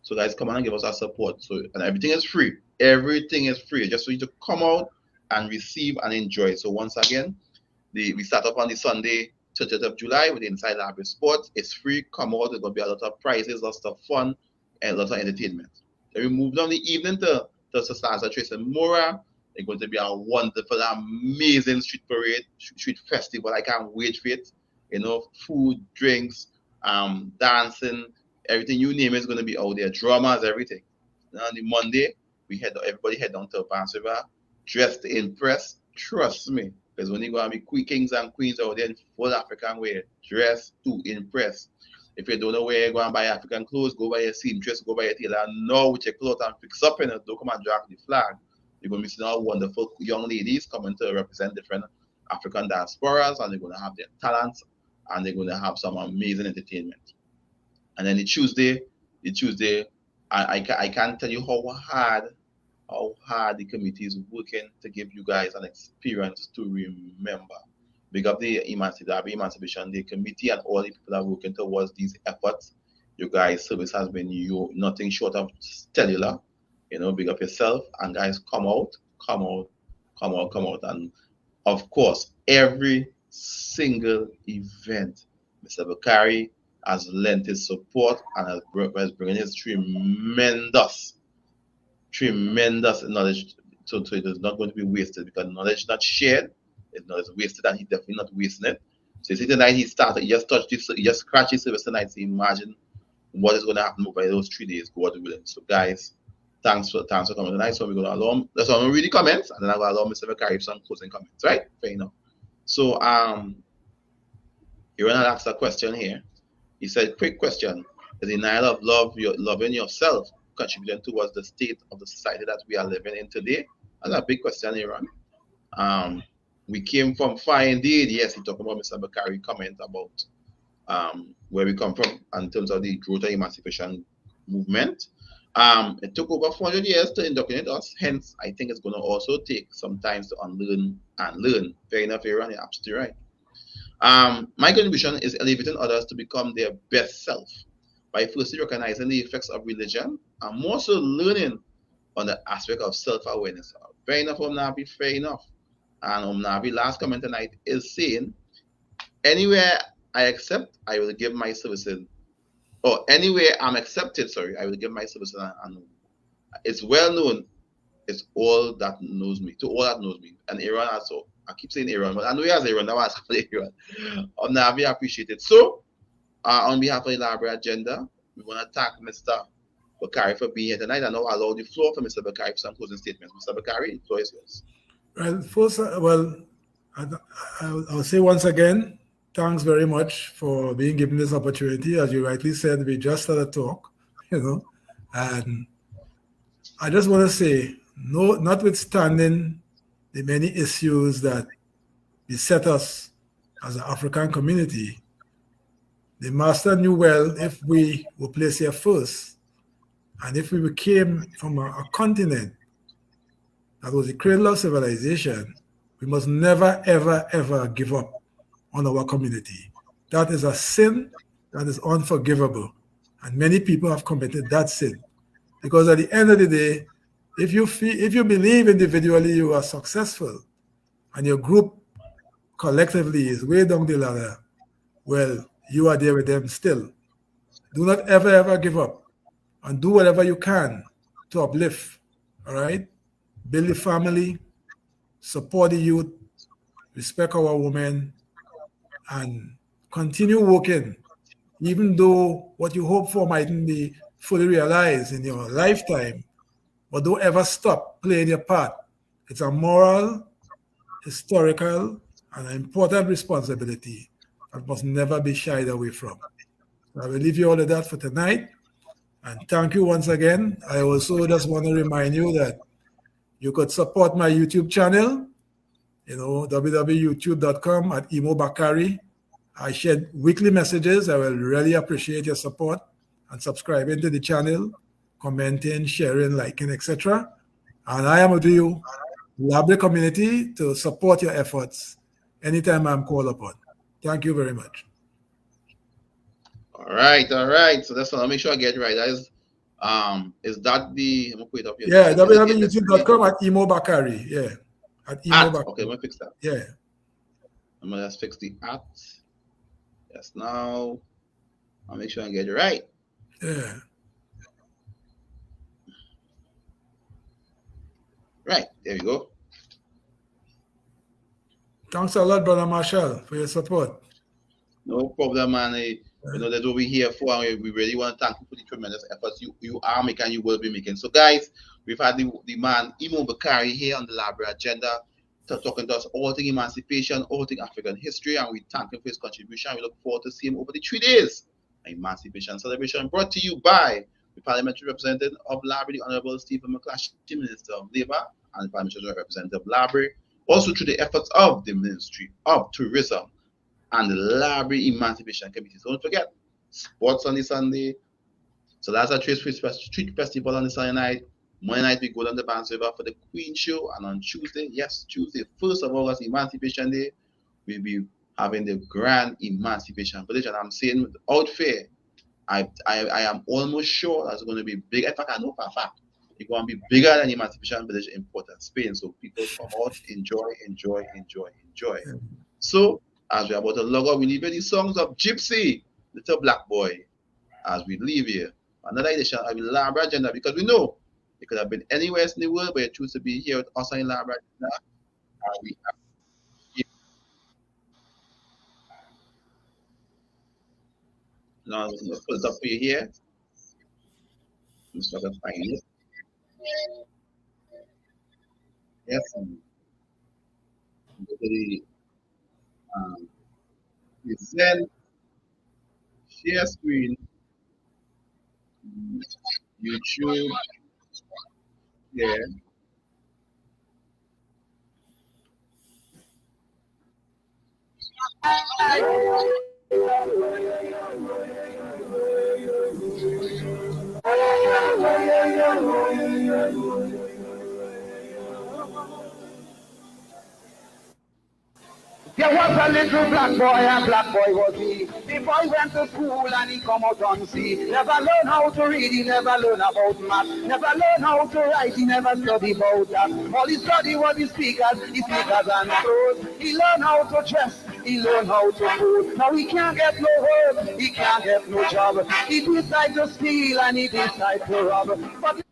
So, guys, come on and give us our support. So, and everything is free. Everything is free. Just for you to come out and receive and enjoy. So, once again, we start up on the Sunday, 30th of July with the Inside Library Sports. It's free. Come out. There's going to be a lot of prizes, lots of fun, and lots of entertainment. Then we move down the evening to Sasa Trace and Mora. It's going to be a wonderful, amazing street parade, street festival. I can't wait for it. You know, food, drinks, dancing, everything you name it is going to be out there. Dramas, everything. And on the Monday, everybody head down to Vance River, dressed to impress. Trust me. Because when you're going to be kings and queens out there in full African wear, dress to impress. If you don't know where you're going to buy African clothes, go buy your seamstress, go buy your tailor. Now with your clothes and fix up in it, don't come and drag the flag. You're going to be seeing all wonderful young ladies coming to represent different African diasporas, and they're going to have their talents, and they're going to have some amazing entertainment. And then the Tuesday, I can't tell you how hard the committee is working to give you guys an experience to remember. Big up the Emancipation Day Committee and all the people that are working towards these efforts. You guys' service has been nothing short of stellar. You know, big up yourself, and guys, come out. And of course, every single event, Mr. Bakari has lent his support and has bringing his tremendous knowledge, so it is not going to be wasted, because knowledge not shared is not wasted, and he's definitely not wasting it. So you see tonight he just scratched his service tonight. So imagine what is going to happen by those 3 days, God willing. So guys, thanks for coming tonight. So we're going to allow let's read the comments, and then I'll allow Mr. Bakari some closing comments, right? Fair enough. So you're gonna ask a question here. He said, quick question. Is the denial of loving yourself contributing towards the state of the society that we are living in today? That's a big question, Aaron. We came from far indeed. Yes, he talked about Mr. Bakari comment about where we come from in terms of the growth of emancipation movement. It took over 400 years to indoctrinate us. Hence, I think it's going to also take some time to unlearn and learn. Fair enough, Aaron. You're absolutely right. My contribution is elevating others to become their best self by firstly recognizing the effects of religion and more so learning on the aspect of self-awareness. Fair enough, Omnabi, fair enough. And Omnabi, last comment tonight is saying, anywhere I accept, I will give my services. Or anywhere I'm accepted, I will give my services. And it's well known, it's all that knows me, to all that knows me. And Aaron also I keep saying Aaron, but I know he has Aaron. That was Aaron. We appreciate it. So, on behalf of the library agenda, we want to thank Mr. Bakari for being here tonight. I now allow the floor for Mr. Bakari for some closing statements. Mr. Bakari, the floor is yours. Well, first, I'll say once again, thanks very much for being given this opportunity. As you rightly said, we just had a talk, and I just want to say, no, notwithstanding the many issues that beset us as an African community, the master knew well if we were placed here first, and if we came from a continent that was the cradle of civilization, we must never, ever, ever give up on our community. That is a sin that is unforgivable. And many people have committed that sin. Because at the end of the day, if you believe individually you are successful and your group collectively is way down the ladder, well, you are there with them still. Do not ever, ever give up, and do whatever you can to uplift, all right? Build the family, support the youth, respect our women, and continue working, even though what you hope for mightn't be fully realized in your lifetime, but don't ever stop playing your part. It's a moral, historical, and an important responsibility that must never be shied away from. So I will leave you all of that for tonight, and thank you once again. I also just want to remind you that you could support my YouTube channel, www.youtube.com at Imo Bakari. I share weekly messages. I will really appreciate your support and subscribing to the channel, commenting, sharing, liking, etc. And I am with you, library community, to support your efforts anytime I'm called upon. Thank you very much. All right. So that's what I'll make sure I get it right. That is that the, I'm gonna put it up here. Yeah, www.youtube.com at Imo Bakari. Yeah. At Imo Bakari. Okay, I'm gonna fix that. Yeah. I'm gonna just fix the at. Yes, now I'll make sure I get it right. Yeah. Right, there you go. Thanks a lot, Brother Marshall, for your support. No problem, man. That's what we're here for. And we really want to thank you for the tremendous efforts you are making, you will be making. So, guys, we've had the man Imo Bakari here on the library agenda, talking to us all things emancipation, all things African history, and we thank him for his contribution. We look forward to seeing him over the 3 days. Emancipation celebration brought to you by the Parliamentary Representative of Library, the Honorable Stephen McClatchy, Minister of Labour, and the Parliamentary Representative of Library, also through the efforts of the Ministry of Tourism and the Library Emancipation Committee. So don't forget, sports on the Sunday. So that's our street festival on the Sunday night. Monday night we go down the Banks River for the Queen Show, and on Tuesday, 1st of August, Emancipation Day, we'll be having the Grand Emancipation Village. And I'm saying without fear, I am almost sure that's going to be big. In fact, I know for a fact it's going to be bigger than Emancipation Village in Port of Spain. So people come out, enjoy. So as we're about to log out, we leave you the songs of Gypsy, Little Black Boy, as we leave here. Another edition of the Library Agenda, because we know it could have been anywhere in the world, but you choose to be here with us on the Library Agenda. We have now I'm going to put it up for you here. I'm just going to find it. Yes, go to the present, share screen, YouTube, yeah. There was a little black boy, and black boy was he. The boy went to school and he come out on sea. Never learn how to read, he never learn about math. Never learn how to write, he never study about that. All he study was his speakers and clothes. He learned how to dress, he learned how to food. Now he can't get no work, he can't get no job. He decide to steal and he decide to rob. But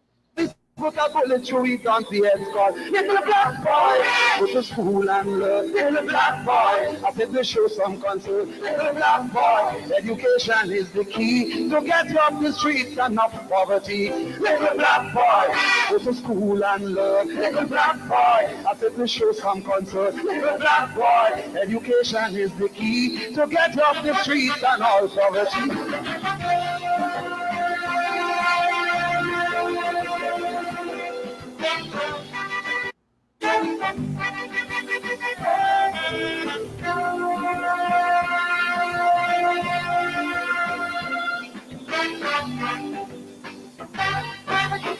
put a bullet through it on the head skull. Little black boy, go to school and learn. Little black boy, I said to show some concern. Little black boy, education is the key to get you off the streets and not poverty. Little black boy, go to school and learn. Little black boy, I said to show some concern. Little black boy, education is the key to get you off the streets and all poverty.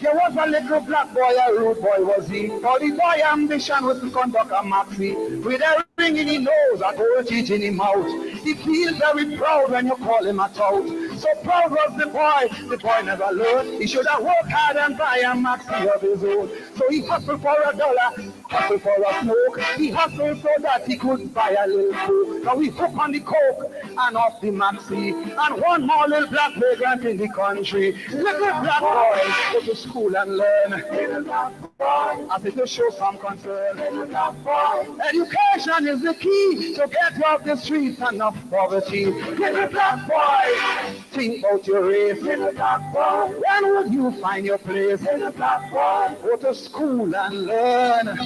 There was a little black boy, a rude boy was he. For the boy ambition was to conduct a maxi. With a ring in his nose, a gold teeth in his mouth. He feels very proud when you call him a tout. So proud was the boy never learned. He should have worked hard and buy a maxi of his own. So he hustled for $1, hustled for a smoke. He hustled so that he could buy a little coke. Now he hooked on the coke and off the maxi. And one more little black vagrant in the country. Little black boy, go to school and learn. Little black boy, I think to show some concern. Little black boy, education is the key to get you off the streets and not poverty. Little black boy, think about your race. Little black boy, when would you find your place? Little black boy, go to school and learn.